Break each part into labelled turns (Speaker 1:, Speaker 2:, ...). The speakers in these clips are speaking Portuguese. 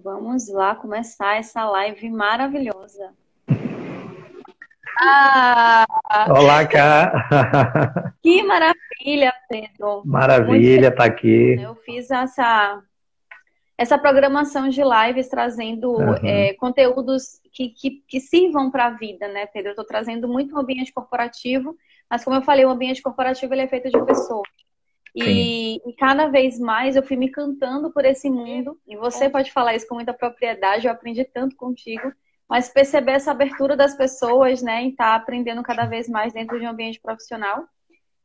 Speaker 1: Vamos lá começar essa live maravilhosa. Ah,
Speaker 2: Olá, Cá.
Speaker 1: que maravilha, Pedro. Muito feliz,
Speaker 2: Maravilha estar
Speaker 1: né?
Speaker 2: aqui.
Speaker 1: Eu fiz essa programação de lives trazendo
Speaker 2: Aham,
Speaker 1: conteúdos que sirvam para a vida, né, Pedro? Eu estou trazendo muito o ambiente corporativo, mas como eu falei, o ambiente corporativo ele é feito de pessoas.
Speaker 2: sim.
Speaker 1: E cada vez mais eu fui me encantando por esse mundo, e você pode falar isso com muita propriedade, eu aprendi tanto contigo, mas perceber essa abertura das pessoas, né, em estar aprendendo cada vez mais dentro de um ambiente profissional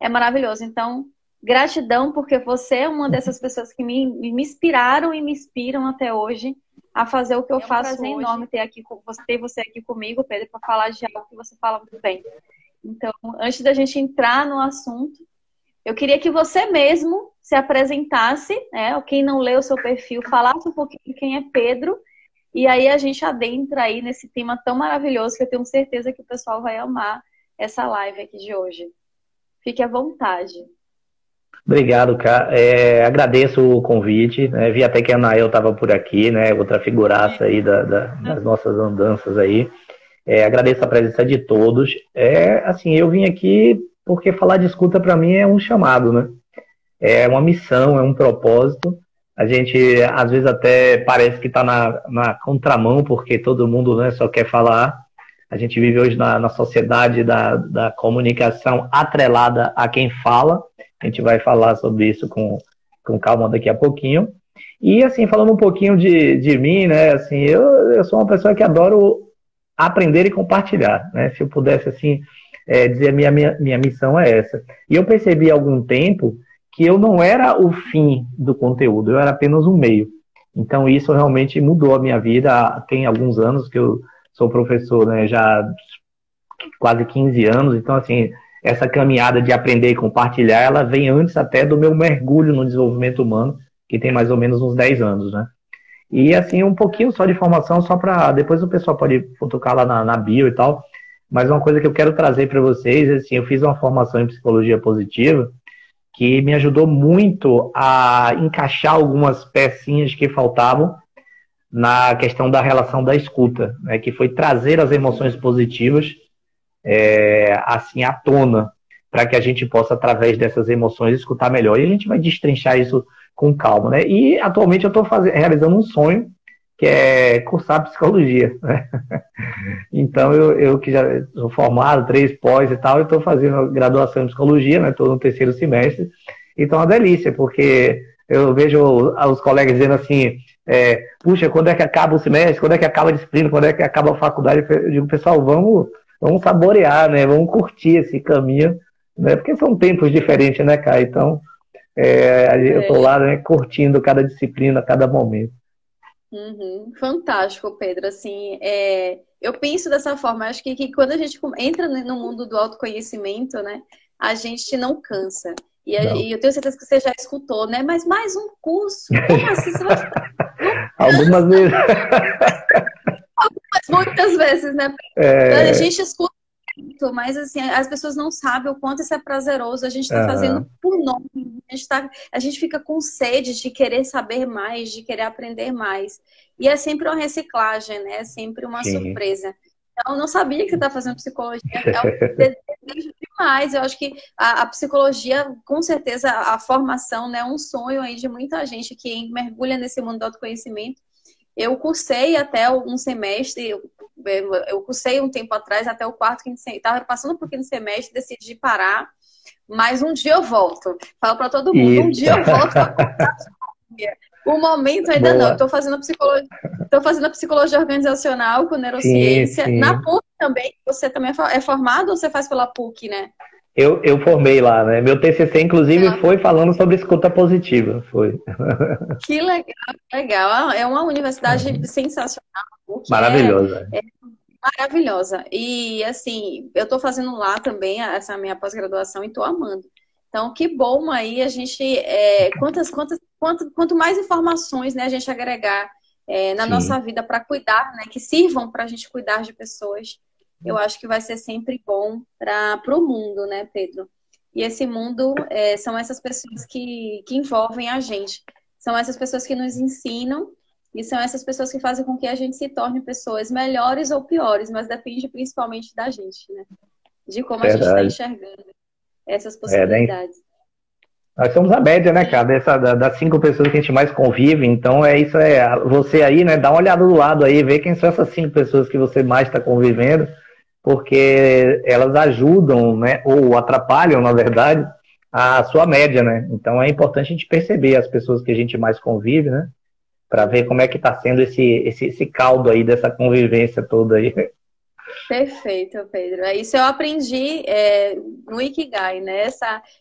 Speaker 1: é maravilhoso. Então, gratidão, porque você é uma dessas pessoas que me inspiraram e me inspiram até hoje a fazer o que eu faço. É um prazer enorme ter você aqui comigo, Pedro, para falar de algo que você fala muito bem. Então, antes da gente entrar no assunto, eu queria que você mesmo se apresentasse, né? Quem não leu o seu perfil, falasse um pouquinho de quem é Pedro, e aí a gente adentra aí nesse tema tão maravilhoso que eu tenho certeza que o pessoal vai amar essa live aqui de hoje. Fique à vontade.
Speaker 2: Obrigado, Cá. Agradeço o convite, né? Vi até que a Nael estava por aqui, né? Outra figuraça aí das nossas andanças aí. Agradeço a presença de todos. Assim, eu vim aqui porque falar de escuta para mim é um chamado, né? É uma missão, é um propósito. A gente, às vezes, até parece que está na contramão, porque todo mundo, né, só quer falar. A gente vive hoje na sociedade da comunicação atrelada a quem fala. A gente vai falar sobre isso com calma daqui a pouquinho. E, assim, falando um pouquinho de mim, né, assim, eu sou uma pessoa que adoro aprender e compartilhar, né? Se eu pudesse, assim, dizer minha missão é essa. E eu percebi há algum tempo que eu não era o fim do conteúdo, eu era apenas um meio. Então, isso realmente mudou a minha vida. Tem alguns anos que eu sou professor, né, já há quase 15 anos. Então, assim, essa caminhada de aprender e compartilhar, ela vem antes até do meu mergulho no desenvolvimento humano, que tem mais ou menos uns 10 anos, né? E, assim, um pouquinho só de formação, só para depois o pessoal pode futucar lá na bio e tal. Mas uma coisa que eu quero trazer para vocês, assim, eu fiz uma formação em psicologia positiva, que me ajudou muito a encaixar algumas pecinhas que faltavam na questão da relação da escuta, né, que foi trazer as emoções positivas assim à tona, para que a gente possa, através dessas emoções, escutar melhor. E a gente vai destrinchar isso com calma. Né? E atualmente eu estou realizando um sonho, que é cursar psicologia. Né? Então, eu que já sou formado, 3 pós e tal, eu estou fazendo graduação em psicologia, né? Estou no terceiro semestre. Então, é uma delícia, porque eu vejo os colegas dizendo assim, puxa, quando é que acaba o semestre? Quando é que acaba a disciplina? Quando é que acaba a faculdade? Eu digo, pessoal, vamos saborear, né? Vamos curtir esse caminho, né? Porque são tempos diferentes, né, cara? Então, eu estou lá, né, curtindo cada disciplina, cada momento.
Speaker 1: Uhum. Fantástico, Pedro. Assim, eu penso dessa forma. Acho que quando a gente entra no mundo do autoconhecimento, né, a gente não cansa. E
Speaker 2: Não.
Speaker 1: eu tenho certeza que você já escutou, né? Mas mais um curso? Como assim? Você vai ficar... Não
Speaker 2: Algumas
Speaker 1: cansa,
Speaker 2: vezes.
Speaker 1: mas muitas vezes, né? A
Speaker 2: É,
Speaker 1: gente escuta muito, mas assim, as pessoas não sabem o quanto isso é prazeroso. A gente está fazendo
Speaker 2: aham,
Speaker 1: por nome. A gente fica com sede de querer saber mais, de querer aprender mais. E é sempre uma reciclagem, né? É sempre uma
Speaker 2: sim.
Speaker 1: surpresa. Então, eu não sabia que você está fazendo psicologia. É um desejo demais. Eu acho que a psicologia, com certeza, a formação, né, é um sonho aí de muita gente que mergulha nesse mundo do autoconhecimento. Eu cursei até um semestre, eu cursei um tempo atrás, até o quarto, quinto semestre, estava passando por quinto semestre, decidi parar, mas um dia eu volto. Falo para todo mundo, um
Speaker 2: Isso.
Speaker 1: dia eu volto para cursar psicologia. O momento ainda não, eu
Speaker 2: Boa.
Speaker 1: estou fazendo psicologia organizacional com
Speaker 2: Sim,
Speaker 1: neurociência, na
Speaker 2: sim.
Speaker 1: PUC também, você também é formado ou você faz pela PUC, né?
Speaker 2: Eu formei lá, né? Meu TCC, inclusive,
Speaker 1: Pela
Speaker 2: foi
Speaker 1: PUC.
Speaker 2: falando sobre escuta positiva. Foi.
Speaker 1: Que legal, legal. É uma universidade
Speaker 2: Uhum.
Speaker 1: sensacional, a PUC
Speaker 2: Maravilhosa.
Speaker 1: é maravilhosa. E assim, eu estou fazendo lá também essa minha pós-graduação e estou amando. Então, que bom aí a gente, quanto mais informações, né, a gente agregar na nossa
Speaker 2: Sim.
Speaker 1: vida para cuidar, né, que sirvam para a gente cuidar de pessoas, eu acho que vai ser sempre bom para o mundo, né, Pedro? E esse mundo são essas pessoas que envolvem a gente. São essas pessoas que nos ensinam E são essas pessoas que fazem com que a gente se torne pessoas melhores ou piores, mas depende principalmente da gente, né? De como a gente está
Speaker 2: Verdade.
Speaker 1: enxergando essas
Speaker 2: Né?
Speaker 1: possibilidades.
Speaker 2: Nós somos a média, né, cara, das 5 pessoas que a gente mais convive, então você aí, né, dá uma olhada do lado aí, vê quem são essas 5 pessoas que você mais está convivendo, porque elas ajudam, né, ou atrapalham, na verdade, a sua média, né, então é importante a gente perceber as pessoas que a gente mais convive, né, para ver como é que está sendo esse caldo aí dessa convivência toda aí.
Speaker 1: Perfeito, Pedro. É isso eu aprendi no Ikigai, né?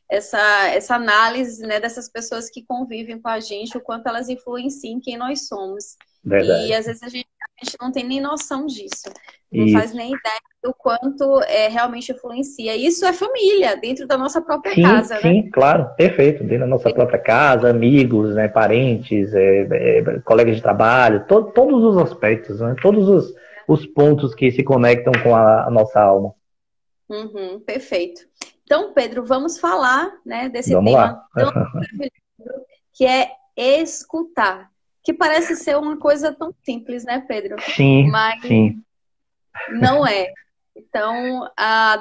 Speaker 1: Essa análise, né, dessas pessoas que convivem com a gente, o quanto elas influenciam em quem nós somos. E
Speaker 2: Verdade.
Speaker 1: às vezes a gente não tem nem noção disso. Não faz
Speaker 2: Isso.
Speaker 1: nem ideia do quanto realmente influencia. Isso é família, dentro da nossa própria
Speaker 2: Sim,
Speaker 1: casa, né?
Speaker 2: sim, claro, perfeito. Dentro da nossa própria casa, amigos, né, parentes, colegas de trabalho, todos os aspectos, né, todos os pontos que se conectam com a nossa alma.
Speaker 1: Uhum, perfeito. Então, Pedro, vamos falar, né, desse
Speaker 2: Vamos
Speaker 1: tema
Speaker 2: lá.
Speaker 1: tão maravilhoso que é escutar. Que parece ser uma coisa tão simples, né, Pedro?
Speaker 2: Sim,
Speaker 1: Mas
Speaker 2: sim.
Speaker 1: não é. Então,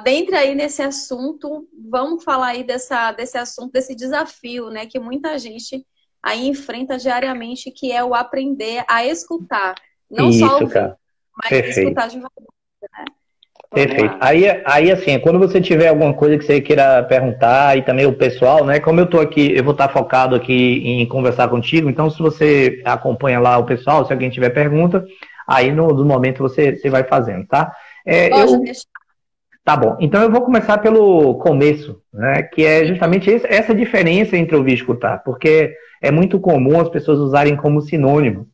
Speaker 1: dentro aí nesse assunto, vamos falar aí desse assunto, desse desafio, né, que muita gente aí enfrenta diariamente, que é o aprender a escutar. Não só
Speaker 2: Isso,
Speaker 1: ouvir,
Speaker 2: cara.
Speaker 1: mas
Speaker 2: Perfeito.
Speaker 1: escutar de verdade, né? Vamos
Speaker 2: Perfeito.
Speaker 1: lá.
Speaker 2: Aí, assim, quando você tiver alguma coisa que você queira perguntar, e também o pessoal, né? Como eu tô aqui, eu vou estar focado aqui em conversar contigo, então se você acompanha lá o pessoal, se alguém tiver pergunta, aí no momento você vai fazendo, tá?
Speaker 1: Pode deixar.
Speaker 2: Tá bom. Então eu vou começar pelo começo, né? Que é justamente essa diferença entre ouvir e escutar, porque é muito comum as pessoas usarem como sinônimo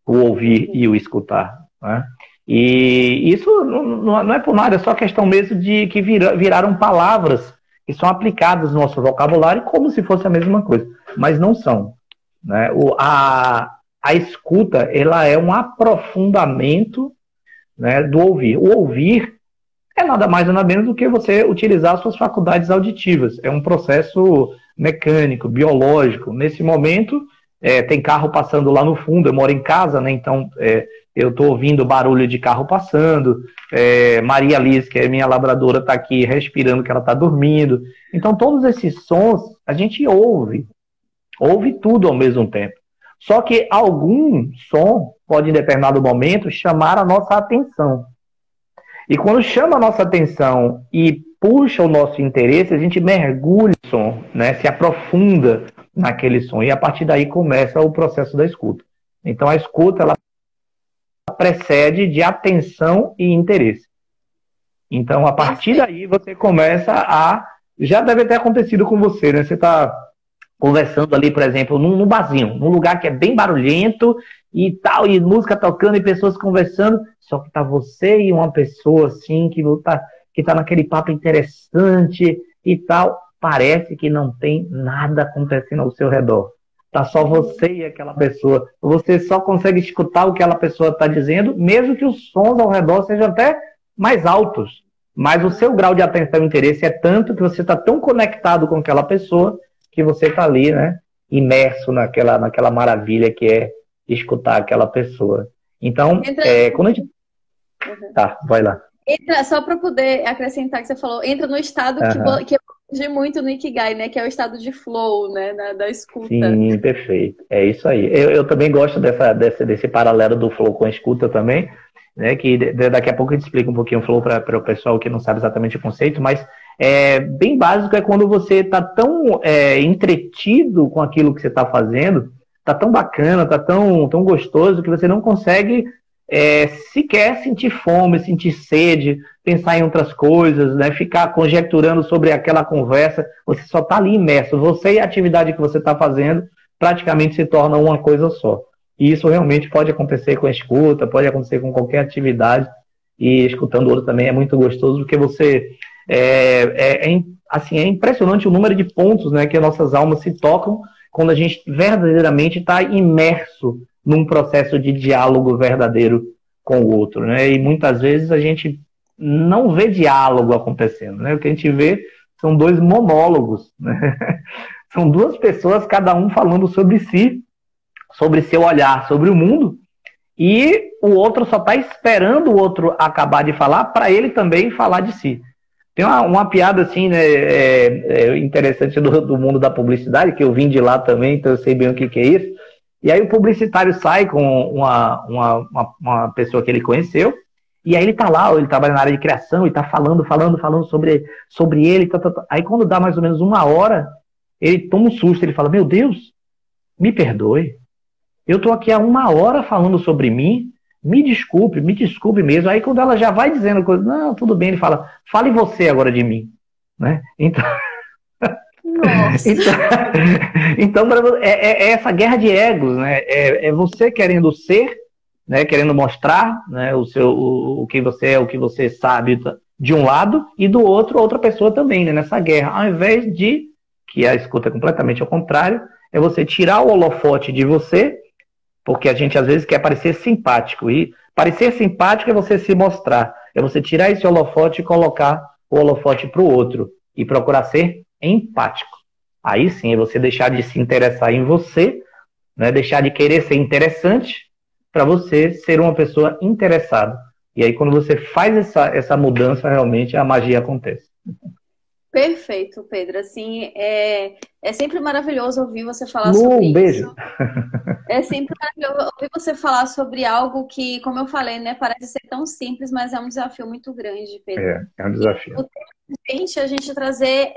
Speaker 2: o ouvir e o escutar, né? E isso não é por nada, é só questão mesmo de que viraram palavras que são aplicadas no nosso vocabulário como se fosse a mesma coisa, mas não são, né? A escuta, ela é um aprofundamento, né, do ouvir. O ouvir é nada mais nada menos do que você utilizar suas faculdades auditivas. É um processo mecânico, biológico. Nesse momento, tem carro passando lá no fundo, eu moro em casa, né? Então eu estou ouvindo barulho de carro passando. Maria Liz, que é minha labradora, está aqui respirando que ela está dormindo. Então todos esses sons a gente ouve tudo ao mesmo tempo. Só que algum som pode, em determinado momento, chamar a nossa atenção. E quando chama a nossa atenção e puxa o nosso interesse, a gente mergulha no som, né? Se aprofunda naquele som. E a partir daí começa o processo da escuta. Então a escuta, ela precede de atenção e interesse. Então a partir daí você começa a... Já deve ter acontecido com você, né? Você está conversando ali, por exemplo, num barzinho, num lugar que é bem barulhento e tal, e música tocando e pessoas conversando, só que tá você e uma pessoa assim, que tá naquele papo interessante e tal, parece que não tem nada acontecendo ao seu redor. Tá só você e aquela pessoa. Você só consegue escutar o que aquela pessoa está dizendo, mesmo que os sons ao redor sejam até mais altos. Mas o seu grau de atenção e interesse é tanto que você está tão conectado com aquela pessoa que você está ali, né, imerso naquela maravilha que é escutar aquela pessoa. Então, quando a gente... Tá, vai lá.
Speaker 1: Só para poder acrescentar que você falou, entra no estado que eu aprendi muito no Ikigai, né, que é o estado de flow, né, da escuta.
Speaker 2: Sim, perfeito. É isso aí. Eu também gosto desse paralelo do flow com a escuta também, né, que daqui a pouco a gente explica um pouquinho o flow para o pessoal que não sabe exatamente o conceito, mas bem básico é quando você está tão entretido com aquilo que você está fazendo, está tão bacana, está tão gostoso que você não consegue sequer sentir fome, sentir sede, pensar em outras coisas, né? Ficar conjecturando sobre aquela conversa. Você só está ali imerso. Você e a atividade que você está fazendo praticamente se torna uma coisa só. E isso realmente pode acontecer com a escuta, pode acontecer com qualquer atividade. E escutando o outro também é muito gostoso, porque você... assim, é impressionante o número de pontos, né, que as nossas almas se tocam quando a gente verdadeiramente está imerso num processo de diálogo verdadeiro com o outro, né? E muitas vezes a gente não vê diálogo acontecendo, né? O que a gente vê são dois monólogos, né? São duas pessoas, cada um falando sobre si, sobre seu olhar, sobre o mundo, e o outro só está esperando o outro acabar de falar para ele também falar de si. Tem uma piada assim, né, interessante do mundo da publicidade, que eu vim de lá também, então eu sei bem o que é isso. E aí o publicitário sai com uma pessoa que ele conheceu, e aí ele tá lá, ele trabalha na área de criação, e tá falando sobre ele. Aí quando dá mais ou menos 1 hora, ele toma um susto, ele fala, meu Deus, me perdoe. Eu tô aqui há 1 hora falando sobre mim, me desculpe mesmo. Aí quando ela já vai dizendo coisa, não, tudo bem, ele fala, fale você agora de mim, né? Então,
Speaker 1: Nossa.
Speaker 2: então é essa guerra de egos, né? É você querendo ser, né? Querendo mostrar, né? O que você é, o que você sabe de um lado, e do outro, outra pessoa também, né? Nessa guerra, ao invés de, que a escuta é completamente ao contrário, é você tirar o holofote de você, porque a gente às vezes quer parecer simpático, e parecer simpático é você se mostrar, é você tirar esse holofote e colocar o holofote para o outro, e procurar ser empático. Aí sim, é você deixar de se interessar em você, né, deixar de querer ser interessante, para você ser uma pessoa interessada. E aí quando você faz essa mudança, realmente a magia acontece.
Speaker 1: Perfeito, Pedro. Assim, é sempre maravilhoso ouvir você falar sobre
Speaker 2: beijo.
Speaker 1: isso. É sempre maravilhoso ouvir você falar sobre algo que, como eu falei, né, parece ser tão simples, mas é um desafio muito grande, Pedro.
Speaker 2: É um desafio.
Speaker 1: O tema a gente trazer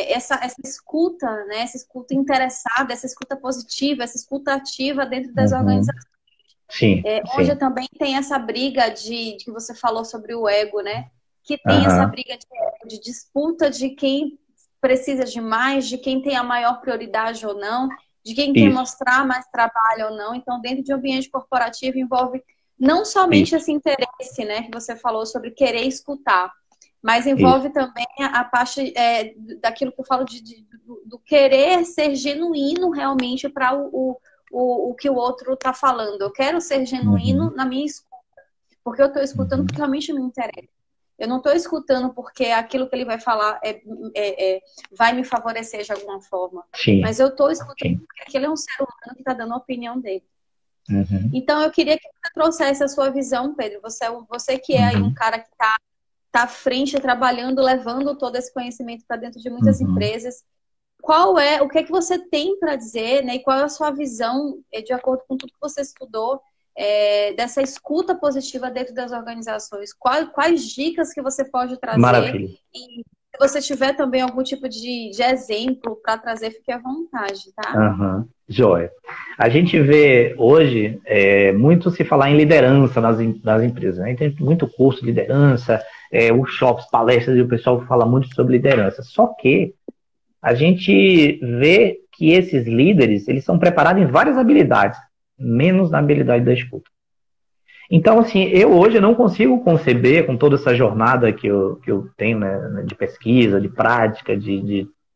Speaker 1: essa escuta, né, essa escuta interessada, essa escuta positiva, essa escuta ativa dentro das organizações.
Speaker 2: Sim,
Speaker 1: Onde
Speaker 2: sim.
Speaker 1: também tem essa briga de que você falou sobre o ego, né? Que tem essa briga de disputa de quem precisa de mais, de quem tem a maior prioridade ou não, de quem quer mostrar mais trabalho ou não. Então, dentro de um ambiente corporativo envolve não somente esse interesse, né, que você falou sobre querer escutar, mas envolve também a parte daquilo que eu falo do querer ser genuíno realmente para o que o outro está falando. Eu quero ser genuíno na minha escuta, porque eu estou escutando porque realmente me interessa. Eu não estou escutando porque aquilo que ele vai falar vai me favorecer de alguma forma.
Speaker 2: Sim.
Speaker 1: Mas eu estou escutando porque aquele é um ser humano que está dando a opinião dele. Então, eu queria que você trouxesse a sua visão, Pedro. Você que é aí um cara que está à frente, trabalhando, levando todo esse conhecimento para dentro de muitas empresas. O que é que você tem para dizer, né? E qual é a sua visão, de acordo com tudo que você estudou, dessa escuta positiva dentro das organizações? Quais dicas que você pode trazer?
Speaker 2: Maravilha.
Speaker 1: E se você tiver também algum tipo de exemplo para trazer, fique à vontade, tá?
Speaker 2: Joia. A gente vê hoje muito se falar em liderança nas empresas, né? Tem muito curso de liderança, workshops, palestras, e o pessoal fala muito sobre liderança. Só que a gente vê que esses líderes, eles são preparados em várias habilidades, menos na habilidade da escuta. Então, assim, eu hoje não consigo conceber, com toda essa jornada que eu tenho, né, de pesquisa, de prática,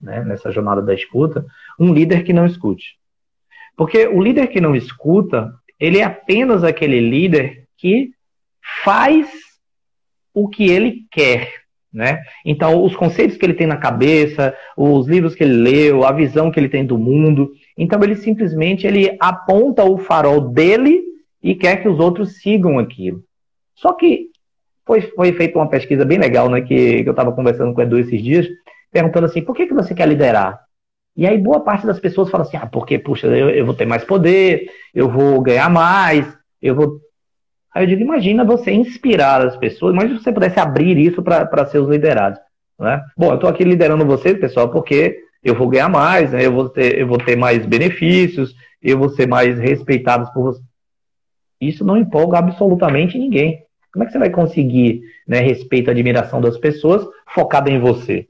Speaker 2: né, nessa jornada da escuta, um líder que não escute. Porque o líder que não escuta, ele é apenas aquele líder que faz o que ele quer, né? Então, os conceitos que ele tem na cabeça, os livros que ele leu, a visão que ele tem do mundo, então ele simplesmente aponta o farol dele e quer que os outros sigam aquilo. Só que foi feita uma pesquisa bem legal, né, que eu estava conversando com o Edu esses dias, perguntando assim, por que você quer liderar? E aí boa parte das pessoas fala assim, porque, puxa, eu vou ter mais poder, eu vou ganhar mais, Aí eu digo, imagina você inspirar as pessoas, imagina se você pudesse abrir isso para seus liderados, né? Bom, eu estou aqui liderando vocês, pessoal, porque eu vou ganhar mais, né? Eu vou ter mais benefícios, eu vou ser mais respeitado por vocês. Isso não empolga absolutamente ninguém. Como é que você vai conseguir, né, respeito e admiração das pessoas focado em você?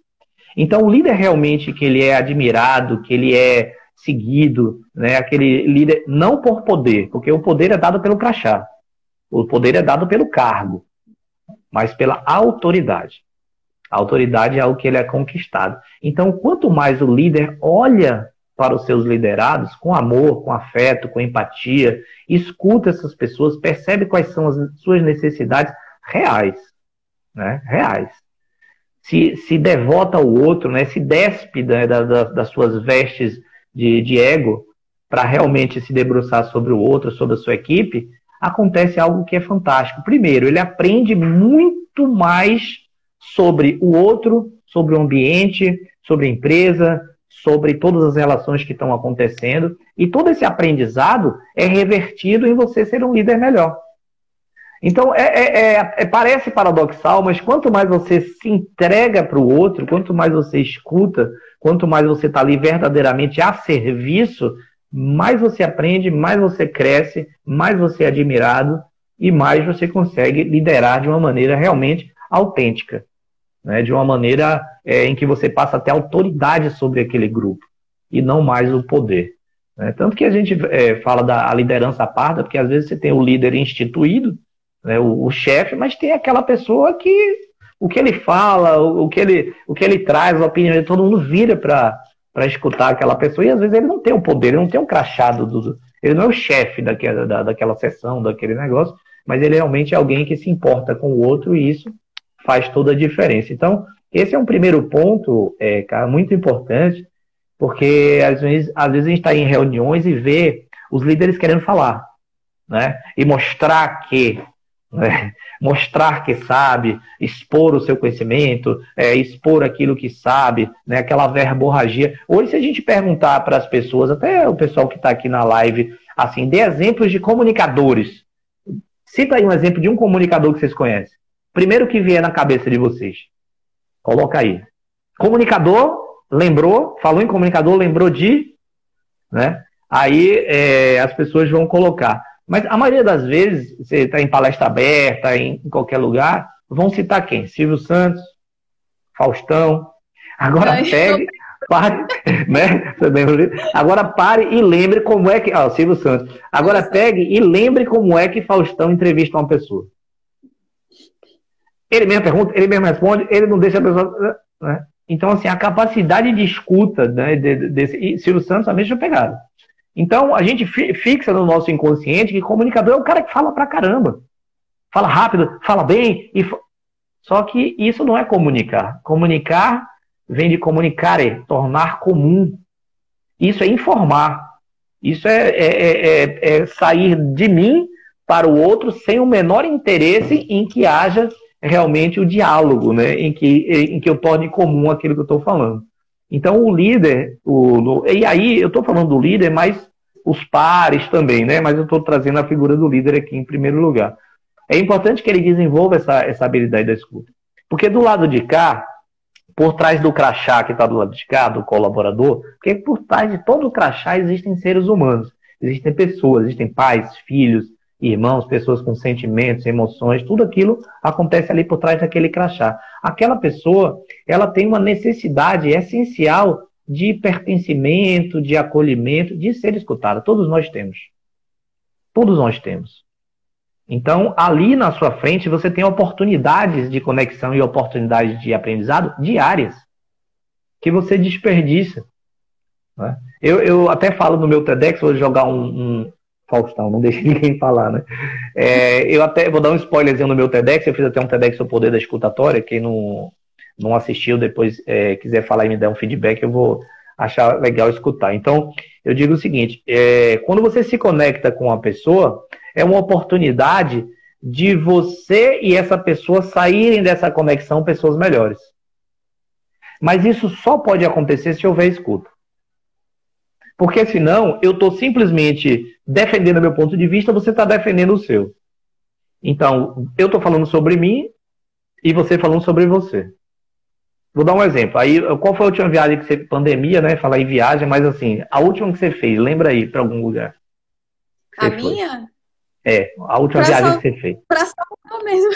Speaker 2: Então, o líder realmente que ele é admirado, que ele é seguido, né, aquele líder, não por poder, porque o poder é dado pelo crachá. O poder é dado pelo cargo, mas pela autoridade. A autoridade é algo que ele é conquistado. Então, quanto mais o líder olha para os seus liderados com amor, com afeto, com empatia, escuta essas pessoas, percebe quais são as suas necessidades reais, né? Reais. Se devota ao outro, né? Se despe, né, das suas vestes de ego, para realmente se debruçar sobre o outro, sobre a sua equipe, acontece algo que é fantástico. Primeiro, ele aprende muito mais sobre o outro, sobre o ambiente, sobre a empresa, sobre todas as relações que estão acontecendo, e todo esse aprendizado é revertido em você ser um líder melhor. Então, parece paradoxal, mas quanto mais você se entrega para o outro, quanto mais você escuta, quanto mais você está ali verdadeiramente a serviço, mais você aprende, mais você cresce, mais você é admirado e mais você consegue liderar de uma maneira realmente autêntica, né? De uma maneira em que você passa a ter autoridade sobre aquele grupo e não mais o poder, né? Tanto que a gente fala da liderança parda, porque às vezes você tem o líder instituído, né, o chefe, mas tem aquela pessoa que o que ele fala, o que ele traz, a opinião de todo mundo vira para escutar aquela pessoa, e às vezes ele não tem o poder, ele não tem o crachado, ele não é o chefe daquela sessão, daquele negócio, mas ele realmente é alguém que se importa com o outro, e isso faz toda a diferença. Então, esse é um primeiro ponto, cara, muito importante, porque às vezes a gente está em reuniões e vê os líderes querendo falar, né, e mostrar que sabe, expor o seu conhecimento, expor aquilo que sabe, né, aquela verborragia. Hoje, se a gente perguntar para as pessoas, até o pessoal que está aqui na live, assim, dê exemplos de comunicadores. Cita aí um exemplo de um comunicador que vocês conhecem. Primeiro que vier na cabeça de vocês. Coloca aí. Comunicador, lembrou, falou em comunicador, lembrou de, né? Aí as pessoas vão colocar. Mas a maioria das vezes, você está em palestra aberta, em qualquer lugar, vão citar quem? Silvio Santos, Faustão. Agora pegue, pare, né? Agora pare e lembre como é que... Silvio Santos. Agora pegue e lembre como é que Faustão entrevista uma pessoa. Ele mesmo pergunta, ele mesmo responde, ele não deixa a pessoa... Né? Então, assim, a capacidade de escuta, né, e Silvio Santos, a mesma pegada. Então, a gente fixa no nosso inconsciente que comunicador é o cara que fala pra caramba. Fala rápido, fala bem. Só que isso não é comunicar. Comunicar vem de comunicare, tornar comum. Isso é informar. Isso é sair de mim para o outro sem o menor interesse em que haja realmente o diálogo, né? Em que eu torne comum aquilo que eu estou falando. Então, o líder, e aí eu estou falando do líder, mas os pares também, né? Mas eu estou trazendo a figura do líder aqui em primeiro lugar. É importante que ele desenvolva essa habilidade da escuta. Porque do lado de cá, por trás do crachá que está do lado de cá, do colaborador, porque por trás de todo o crachá existem seres humanos, existem pessoas, existem pais, filhos, irmãos, pessoas com sentimentos, emoções, tudo aquilo acontece ali por trás daquele crachá. Aquela pessoa, ela tem uma necessidade essencial de pertencimento, de acolhimento, de ser escutada. Todos nós temos. Todos nós temos. Então, ali na sua frente, você tem oportunidades de conexão e oportunidades de aprendizado diárias que você desperdiça. Né? Eu até falo no meu TEDx, vou jogar Faustão, não deixe ninguém falar, né? Eu até vou dar um spoilerzinho no meu TEDx, eu fiz até um TEDx sobre o poder da escutatória, quem não assistiu, depois quiser falar e me der um feedback, eu vou achar legal escutar. Então, eu digo o seguinte, quando você se conecta com uma pessoa, é uma oportunidade de você e essa pessoa saírem dessa conexão pessoas melhores. Mas isso só pode acontecer se houver escuta. Porque senão, eu estou simplesmente defendendo o meu ponto de vista, você está defendendo o seu. Então, eu estou falando sobre mim e você falando sobre você. Vou dar um exemplo. Aí, qual foi a última viagem que você... Pandemia, né? Falar em viagem, mas assim, a última que você fez, lembra aí, para algum lugar?
Speaker 1: A minha?
Speaker 2: A última viagem que você fez.
Speaker 1: Para Salvador mesmo.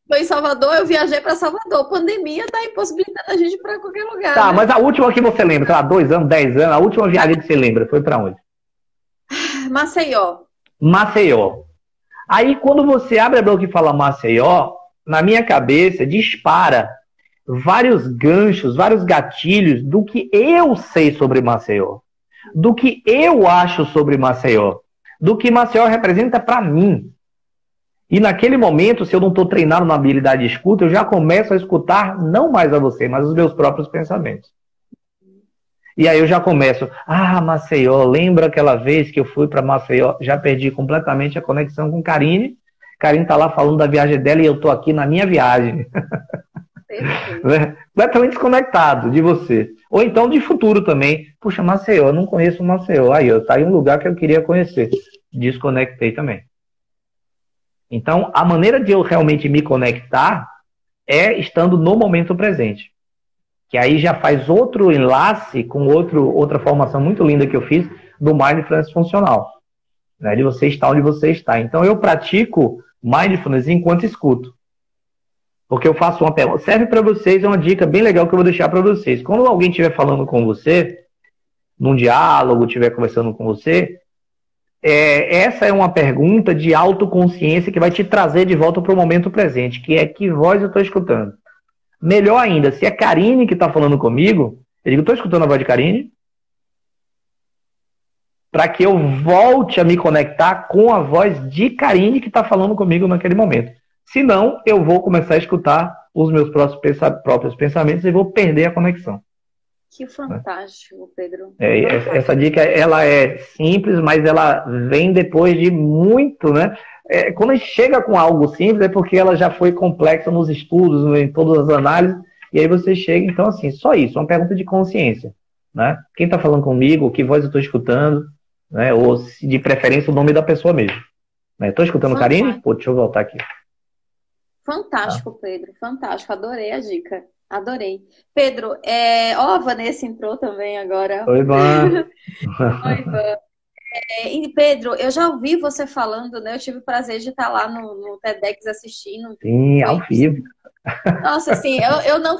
Speaker 1: Foi em Salvador, eu viajei para Salvador. Pandemia tá impossibilitando a gente ir para qualquer lugar.
Speaker 2: Tá,
Speaker 1: né?
Speaker 2: Mas a última que você lembra, sei lá, 2 anos, 10 anos, a última viagem que você lembra foi para onde? Maceió. Aí, quando você abre a boca e fala Maceió, na minha cabeça dispara vários ganchos, vários gatilhos do que eu sei sobre Maceió, do que eu acho sobre Maceió, do que Maceió representa para mim. E naquele momento, se eu não estou treinado na habilidade de escuta, eu já começo a escutar não mais a você, mas os meus próprios pensamentos. E aí eu já começo, Maceió, lembra aquela vez que eu fui para Maceió? Já perdi completamente a conexão com Karine. Karine tá lá falando da viagem dela e eu tô aqui na minha viagem. Né? Completamente desconectado de você. Ou então de futuro também. Puxa, Maceió, eu não conheço Maceió. Aí, tá aí um lugar que eu queria conhecer. Desconectei também. Então, a maneira de eu realmente me conectar é estando no momento presente. Que aí já faz outro enlace com outra formação muito linda que eu fiz do Mindfulness Funcional. Né? De você estar onde você está. Então, eu pratico Mindfulness enquanto escuto. Porque eu faço uma pergunta. Serve para vocês, é uma dica bem legal que eu vou deixar para vocês. Quando alguém estiver falando com você, num diálogo, estiver conversando com você, essa é uma pergunta de autoconsciência que vai te trazer de volta para o momento presente, que é que voz eu estou escutando. Melhor ainda, se é Karine que está falando comigo, eu digo, estou escutando a voz de Karine? Para que eu volte a me conectar com a voz de Karine que está falando comigo naquele momento. Senão, eu vou começar a escutar os meus próprios pensamentos e vou perder a conexão.
Speaker 1: Que fantástico, Pedro.
Speaker 2: Essa dica, ela é simples, mas ela vem depois de muito, né? Quando a gente chega com algo simples, é porque ela já foi complexa nos estudos, em todas as análises, e aí você chega, então, assim, só isso, uma pergunta de consciência, né? Quem está falando comigo, que voz eu estou escutando, né? Ou, de preferência, o nome da pessoa mesmo. Estou escutando Karine? Pô, deixa eu voltar aqui.
Speaker 1: Fantástico, Pedro. Fantástico. Adorei a dica. Adorei. Pedro, a Vanessa entrou também agora.
Speaker 2: Oi, Van.
Speaker 1: Oi, Van. E Pedro, eu já ouvi você falando, né? Eu tive o prazer de estar lá no TEDx assistindo.
Speaker 2: Sim, ao vivo.
Speaker 1: Nossa, assim, eu não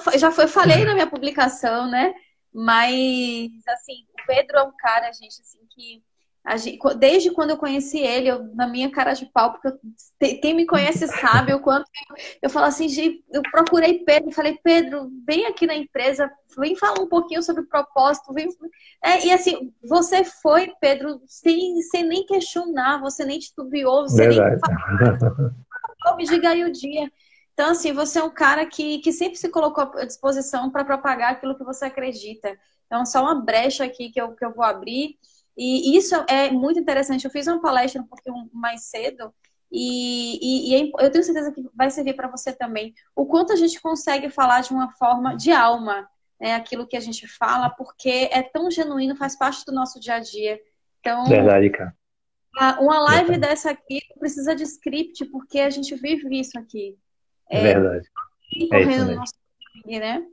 Speaker 1: falei na minha publicação, né? Mas, assim, o Pedro é um cara, gente, assim, que desde quando eu conheci ele, na minha cara de pau, porque quem me conhece sabe o quanto eu falo assim, eu procurei Pedro, falei, Pedro, vem aqui na empresa, vem falar um pouquinho sobre o propósito, e assim, você foi, Pedro, sem nem questionar, você nem titubeou, você nem falou, me diga aí o dia. Então, assim, você é um cara que sempre se colocou à disposição para propagar aquilo que você acredita. Então, só uma brecha aqui que eu vou abrir. E isso é muito interessante. Eu fiz uma palestra um pouquinho mais cedo e eu tenho certeza que vai servir para você também. O quanto a gente consegue falar de uma forma de alma, né, aquilo que a gente fala, porque é tão genuíno, faz parte do nosso dia a dia. Então,
Speaker 2: verdade, cara.
Speaker 1: Uma live dessa aqui precisa de script, porque a gente vive isso aqui.
Speaker 2: É verdade.
Speaker 1: Correndo no nosso sangue, né?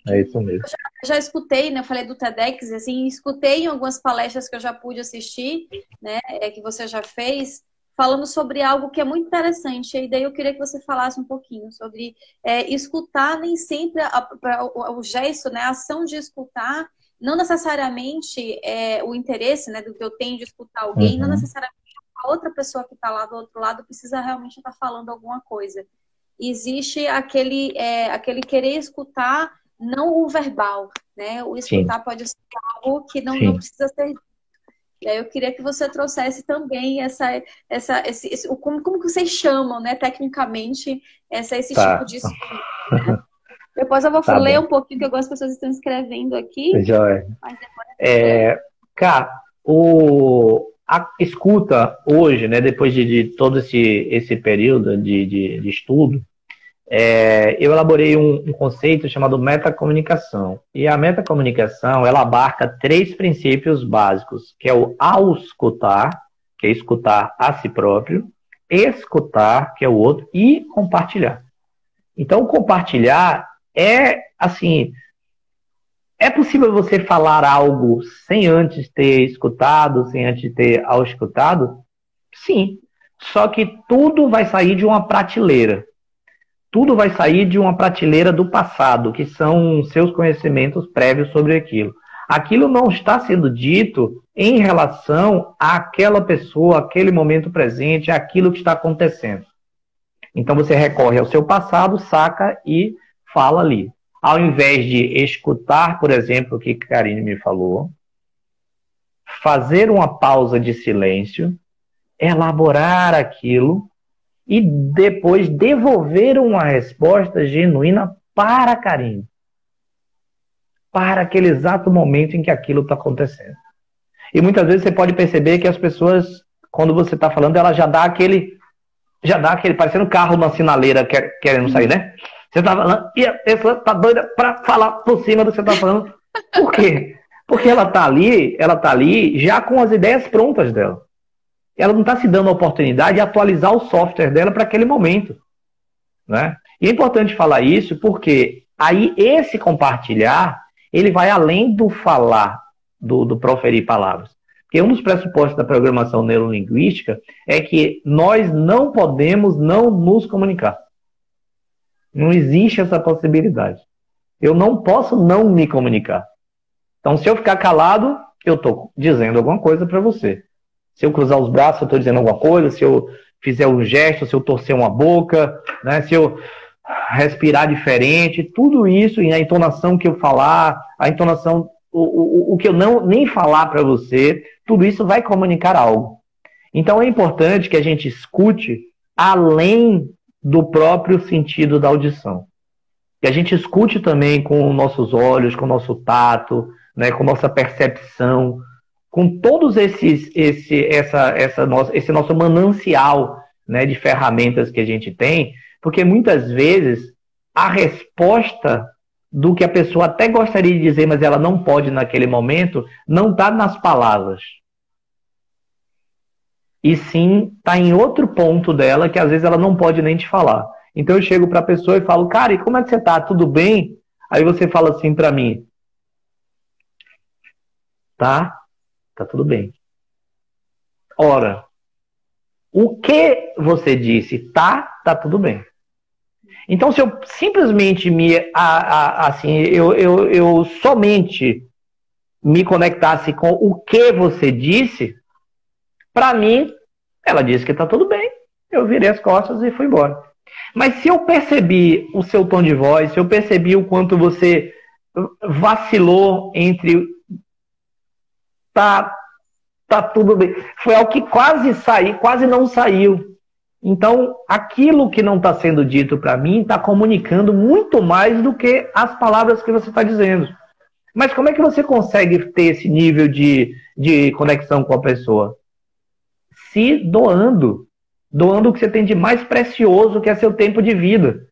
Speaker 2: É isso mesmo.
Speaker 1: Eu já escutei, né? Eu falei do TEDx, assim, escutei em algumas palestras que eu já pude assistir, né? Que você já fez, falando sobre algo que é muito interessante. E daí eu queria que você falasse um pouquinho sobre escutar, nem sempre o gesto, né? A ação de escutar, não necessariamente o interesse, né? Do que eu tenho de escutar alguém, não necessariamente a outra pessoa que está lá do outro lado precisa realmente estar falando alguma coisa. Existe aquele querer escutar, não o verbal, né? O escutar Sim. pode ser algo que não precisa ser. E aí eu queria que você trouxesse também como que vocês chamam, né, tecnicamente, esse tipo de escuta, né? Depois eu vou ler um pouquinho, que algumas pessoas estão escrevendo aqui.
Speaker 2: Já é.
Speaker 1: Mas depois
Speaker 2: cara, a escuta hoje, né, depois de todo esse período de estudo, eu elaborei um conceito chamado metacomunicação. E a metacomunicação, ela abarca 3 princípios básicos, que é o auscultar, que é escutar a si próprio, escutar, que é o outro, e compartilhar. Então, compartilhar assim, é possível você falar algo sem antes ter escutado, sem antes ter auscultado? Sim. Só que tudo vai sair de uma prateleira. Tudo vai sair de uma prateleira do passado, que são seus conhecimentos prévios sobre aquilo. Aquilo não está sendo dito em relação àquela pessoa, àquele momento presente, àquilo que está acontecendo. Então você recorre ao seu passado, saca e fala ali. Ao invés de escutar, por exemplo, o que Karine me falou, fazer uma pausa de silêncio, elaborar aquilo e depois devolver uma resposta genuína para Karine. para aquele exato momento em que aquilo está acontecendo. E muitas vezes você pode perceber que as pessoas, quando você está falando, ela já dá aquele, parecendo um carro na sinaleira querendo sair, né? Você está falando, e a pessoa está doida para falar por cima do que você está falando. Por quê? Porque ela está ali já com as ideias prontas dela. Ela não está se dando a oportunidade de atualizar o software dela para aquele momento, né? E é importante falar isso porque aí esse compartilhar, ele vai além do falar, do proferir palavras. Porque um dos pressupostos da programação neurolinguística é que nós não podemos não nos comunicar. Não existe essa possibilidade. Eu não posso não me comunicar. Então, se eu ficar calado, eu estou dizendo alguma coisa para você. Se eu cruzar os braços, eu estou dizendo alguma coisa. Se eu fizer um gesto, se eu torcer uma boca, né? Se eu respirar diferente, tudo isso, e a entonação que eu falar, a entonação, o que eu nem falar para você, tudo isso vai comunicar algo. Então, é importante que a gente escute além do próprio sentido da audição. Que a gente escute também com nossos olhos, com o nosso tato, né, com nossa percepção, com todos esse nosso manancial, né, de ferramentas que a gente tem, porque muitas vezes a resposta do que a pessoa até gostaria de dizer, mas ela não pode naquele momento, não está nas palavras. E sim está em outro ponto dela que às vezes ela não pode nem te falar. Então eu chego para a pessoa e falo, cara, e como é que você está? Tudo bem? Aí você fala assim para mim, tá tudo bem. Ora, o que você disse? Tá tudo bem. Então, se eu simplesmente eu somente me conectasse com o que você disse, para mim, ela disse que tá tudo bem. Eu virei as costas e fui embora. Mas se eu percebi o seu tom de voz, se eu percebi o quanto você vacilou entre tá tudo bem, foi algo que quase não saiu. Então, aquilo que não está sendo dito para mim está comunicando muito mais do que as palavras que você está dizendo. Mas como é que você consegue ter esse nível de conexão com a pessoa? Se doando o que você tem de mais precioso, que é seu tempo de vida.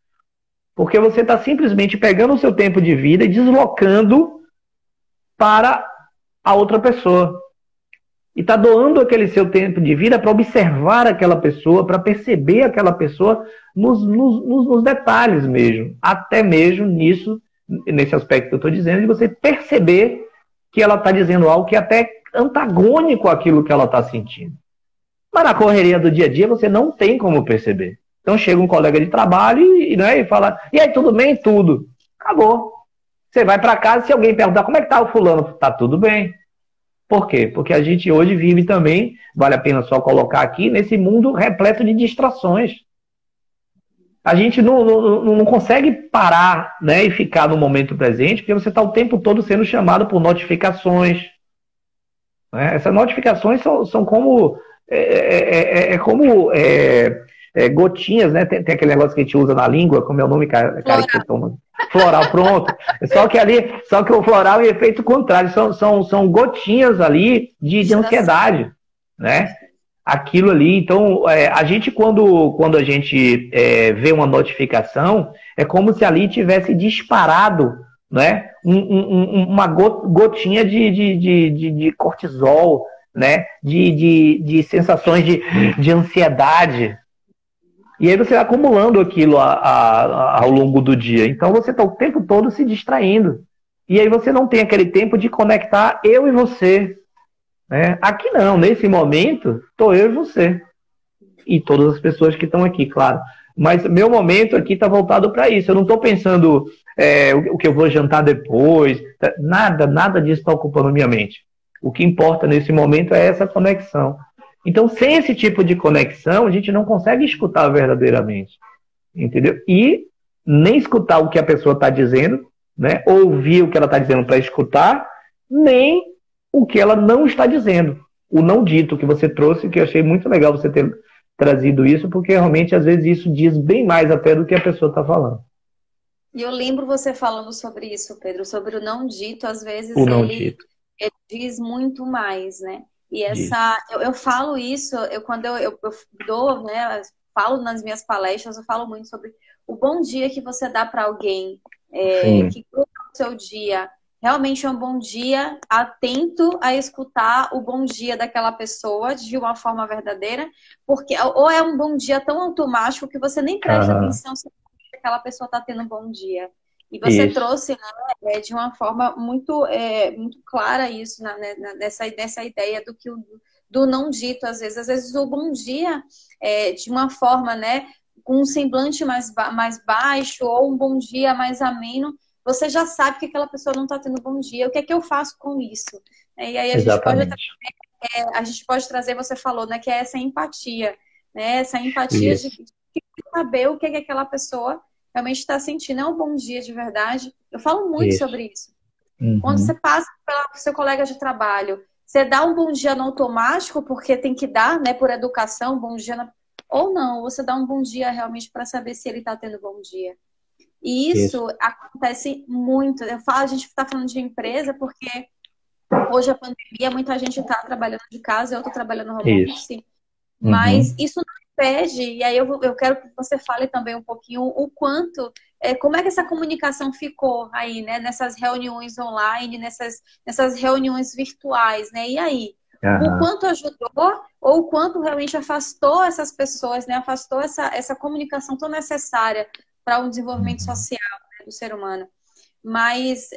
Speaker 2: Porque você está simplesmente pegando o seu tempo de vida e deslocando para a outra pessoa. E está doando aquele seu tempo de vida para observar aquela pessoa, para perceber aquela pessoa nos detalhes mesmo. Até mesmo nesse aspecto que eu estou dizendo, de você perceber que ela está dizendo algo que é até antagônico àquilo que ela está sentindo. Mas na correria do dia a dia você não tem como perceber. Então chega um colega de trabalho e fala, e aí, tudo bem? Tudo. Acabou. Você vai para casa, se alguém perguntar como é que tá o fulano, tá tudo bem. Por quê? Porque a gente hoje vive também, vale a pena só colocar aqui, nesse mundo repleto de distrações. A gente não consegue parar, né, e ficar no momento presente, porque você está o tempo todo sendo chamado por notificações. Né? Essas notificações são como... gotinhas, né? Tem aquele negócio que a gente usa na língua, como é o nome, cara que toma. Floral, pronto. Só que o floral é efeito contrário, são gotinhas ali de ansiedade, né? Aquilo ali, então, a gente quando a gente vê uma notificação, é como se ali tivesse disparado, né? Uma gotinha de cortisol, né? De sensações de ansiedade. E aí você vai acumulando aquilo ao longo do dia. Então você está o tempo todo se distraindo. E aí você não tem aquele tempo de conectar eu e você. Né? Aqui não, nesse momento, estou eu e você. E todas as pessoas que estão aqui, claro. Mas meu momento aqui está voltado para isso. Eu não estou pensando o que eu vou jantar depois. Nada disso está ocupando minha mente. O que importa nesse momento é essa conexão. Então, sem esse tipo de conexão, a gente não consegue escutar verdadeiramente. Entendeu? E nem escutar o que a pessoa está dizendo, né? Ouvir o que ela está dizendo para escutar, nem o que ela não está dizendo. O não dito que você trouxe, que eu achei muito legal você ter trazido isso, porque realmente, às vezes, isso diz bem mais até do que a pessoa está falando.
Speaker 1: E eu lembro você falando sobre isso, Pedro, sobre o não dito, às vezes
Speaker 2: O não dito.
Speaker 1: ele diz muito mais, né? E
Speaker 2: Diz.
Speaker 1: eu falo isso, quando eu dou, né, falo nas minhas palestras, eu falo muito sobre o bom dia que você dá para alguém,
Speaker 2: Sim.
Speaker 1: que cruza o seu dia. Realmente é um bom dia, atento a escutar o bom dia daquela pessoa de uma forma verdadeira, porque ou é um bom dia tão automático que você nem presta
Speaker 2: Aham.
Speaker 1: atenção se aquela pessoa está tendo um bom dia. E você
Speaker 2: Isso.
Speaker 1: trouxe, né, de uma forma muito clara isso, nessa ideia do não dito, às vezes. Às vezes o bom dia, de uma forma, né, com um semblante mais baixo ou um bom dia mais ameno, você já sabe que aquela pessoa não está tendo bom dia. O que é que eu faço com isso? E aí
Speaker 2: Exatamente.
Speaker 1: a gente pode trazer, você falou, né, que é essa empatia, né? Essa empatia de
Speaker 2: Isso.
Speaker 1: saber o que é que aquela pessoa realmente está sentindo. É um bom dia de verdade. Eu falo muito
Speaker 2: Isso.
Speaker 1: sobre isso. Quando você
Speaker 2: Uhum.
Speaker 1: passa pelo seu colega de trabalho, você dá um bom dia no automático, porque tem que dar, né, por educação, um bom dia ou não, você dá um bom dia realmente para saber se ele está tendo bom dia. E
Speaker 2: Isso.
Speaker 1: isso acontece muito. A gente está falando de empresa porque hoje a pandemia, muita gente está trabalhando de casa, eu estou trabalhando no home
Speaker 2: Isso.
Speaker 1: office, mas
Speaker 2: Uhum.
Speaker 1: isso não impede, e aí eu quero que você fale também um pouquinho o quanto, como é que essa comunicação ficou aí, né, nessas reuniões online, nessas reuniões virtuais, né? E aí, o
Speaker 2: Aham.
Speaker 1: quanto ajudou ou o quanto realmente afastou essas pessoas, né? Afastou essa comunicação tão necessária para o desenvolvimento
Speaker 2: Uhum.
Speaker 1: social, né, do ser humano. Mas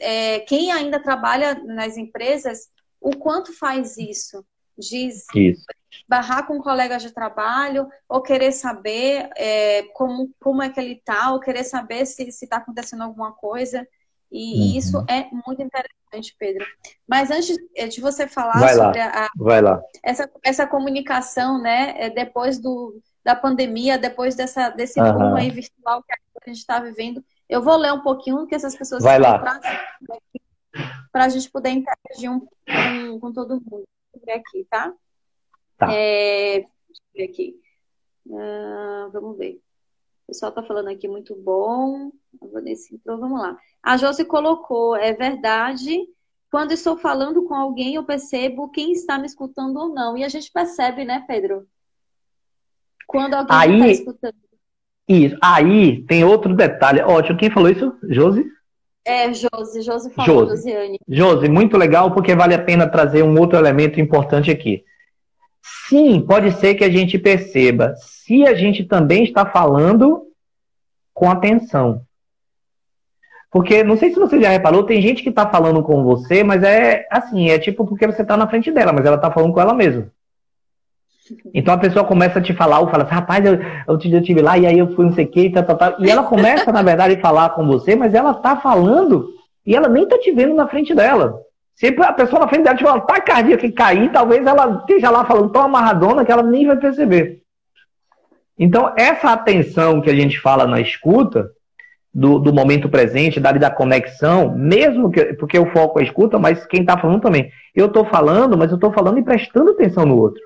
Speaker 1: quem ainda trabalha nas empresas, o quanto faz isso? Diz
Speaker 2: Isso.
Speaker 1: barrar com colegas de trabalho, ou querer saber como é que ele está, ou querer saber se está acontecendo alguma coisa. E isso
Speaker 2: Uhum.
Speaker 1: é muito interessante, Pedro. Mas antes de você falar
Speaker 2: Vai
Speaker 1: sobre
Speaker 2: lá. Vai lá.
Speaker 1: essa comunicação, né, depois da pandemia, depois desse boom aí
Speaker 2: Aham.
Speaker 1: virtual que a gente está vivendo, eu vou ler um pouquinho o que essas pessoas
Speaker 2: Vai
Speaker 1: estão
Speaker 2: lá.
Speaker 1: trazendo para a gente poder interagir com todo mundo. Vou ver aqui, tá?
Speaker 2: Tá.
Speaker 1: Deixa eu ver aqui. Vamos ver. O pessoal está falando aqui muito bom. A Vanessa entrou, vamos lá. A Josi colocou, é verdade. Quando estou falando com alguém, eu percebo quem está me escutando ou não. E a gente percebe, né, Pedro? Quando alguém não está
Speaker 2: Aí,
Speaker 1: escutando.
Speaker 2: isso. Aí tem outro detalhe. Ótimo. Quem falou isso? Josi?
Speaker 1: Josi falou,
Speaker 2: Josi.
Speaker 1: Josiane.
Speaker 2: Josi, muito legal, porque vale a pena trazer um outro elemento importante aqui. Sim, pode ser que a gente perceba se a gente também está falando com atenção. Porque, não sei se você já reparou, tem gente que está falando com você, mas é assim, é tipo porque você está na frente dela, mas ela está falando com ela mesma. Então a pessoa começa a te falar, ou fala assim, rapaz, outro dia eu estive lá, e aí eu fui não sei o que, e ela começa, na verdade, a falar com você, mas ela está falando, e ela nem está te vendo na frente dela. Se a pessoa na frente dela tiver um ataque cardíaco e cair, talvez ela esteja lá falando tão amarradona que ela nem vai perceber. Então, essa atenção que a gente fala na escuta, do momento presente, da conexão, mesmo que, porque o foco é a escuta, mas quem está falando também. Eu estou falando, mas eu estou falando e prestando atenção no outro.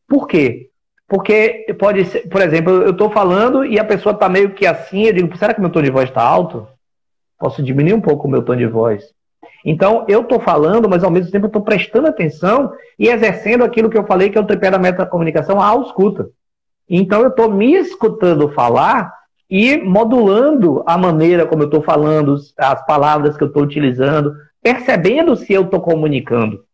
Speaker 2: Por quê? Porque pode ser, por exemplo, eu estou falando e a pessoa está meio que assim, eu digo, será que meu tom de voz está alto? Posso diminuir um pouco o meu tom de voz. Então, eu estou falando, mas ao mesmo tempo eu estou prestando atenção e exercendo aquilo que eu falei, que é o tripé da metacomunicação, a escuta. Então, eu estou me escutando falar e modulando a maneira como eu estou falando, as palavras que eu estou utilizando, percebendo se eu estou comunicando,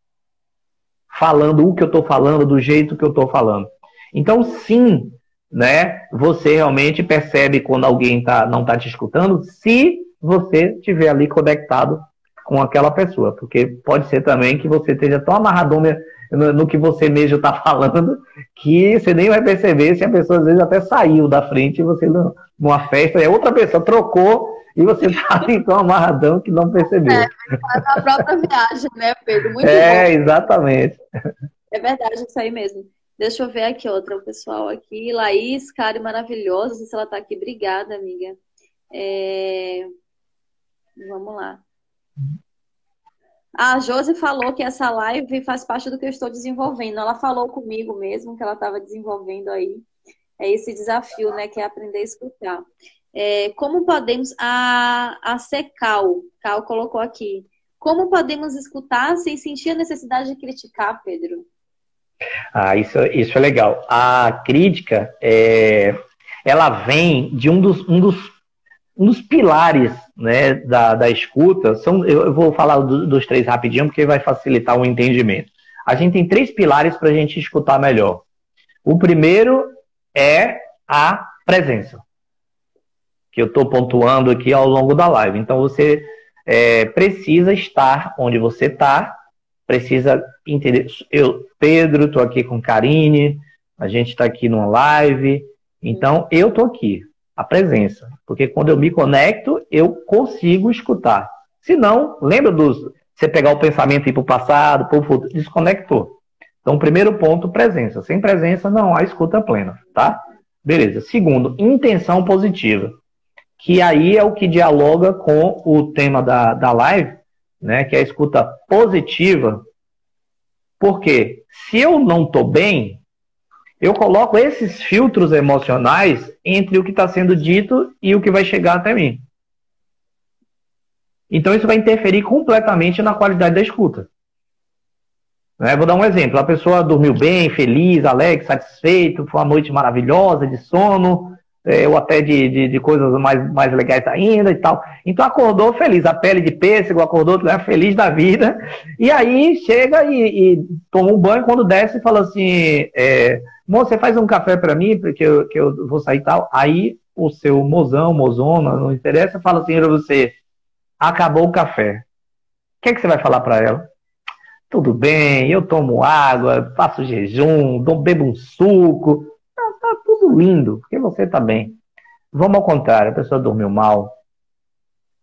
Speaker 2: falando o que eu estou falando, do jeito que eu estou falando. Então, sim, né, você realmente percebe quando alguém não está te escutando, se você estiver ali conectado com aquela pessoa, porque pode ser também que você esteja tão amarradona no que você mesmo está falando, que você nem vai perceber se a pessoa às vezes até saiu da frente e você numa festa, e a outra pessoa trocou e você está ali tão amarradão que não percebeu.
Speaker 1: A própria viagem, né, Pedro? Muito bom.
Speaker 2: Exatamente.
Speaker 1: É verdade, isso aí mesmo. Deixa eu ver aqui outra, o pessoal aqui. Laís, cara, maravilhosa. Não sei se ela tá aqui. Obrigada, amiga. Vamos lá. A Josi falou que essa live faz parte do que eu estou desenvolvendo. Ela falou comigo mesmo que ela estava desenvolvendo aí esse desafio, né? Que é aprender a escutar. Como podemos... A Cal colocou aqui. Como podemos escutar sem sentir a necessidade de criticar, Pedro?
Speaker 2: Isso é legal. A crítica, ela vem de um dos pilares, né, da escuta. Eu vou falar dos três rapidinho, porque vai facilitar o entendimento. A gente tem 3 pilares para a gente escutar melhor. O primeiro é a presença, que eu estou pontuando aqui ao longo da live. Então, você precisa estar onde você está, precisa entender. Pedro, estou aqui com Karine, a gente está aqui numa live, então eu estou aqui, a presença. Porque quando eu me conecto, eu consigo escutar. Se não, lembra você pegar o pensamento e ir para o passado, para o futuro, desconectou. Então, primeiro ponto, presença. Sem presença, não há escuta plena, tá? Beleza. Segundo, intenção positiva. Que aí é o que dialoga com o tema da live, né? Que é a escuta positiva. Porque se eu não estou bem, eu coloco esses filtros emocionais entre o que está sendo dito e o que vai chegar até mim. Então isso vai interferir completamente na qualidade da escuta. Vou dar um exemplo. A pessoa dormiu bem, feliz, alegre, satisfeito, foi uma noite maravilhosa de sono, ou até de coisas mais legais ainda e tal. Então acordou feliz, a pele de pêssego, acordou feliz da vida. E aí chega e toma um banho, quando desce fala assim, moço, você faz um café para mim, porque eu vou sair e tal. Aí o seu mozão, mozona, não interessa, fala assim para você, acabou o café. O que é que você vai falar para ela? Tudo bem, eu tomo água, faço jejum, bebo um suco. Tá tudo lindo, porque você tá bem. Vamos ao contrário, a pessoa dormiu mal,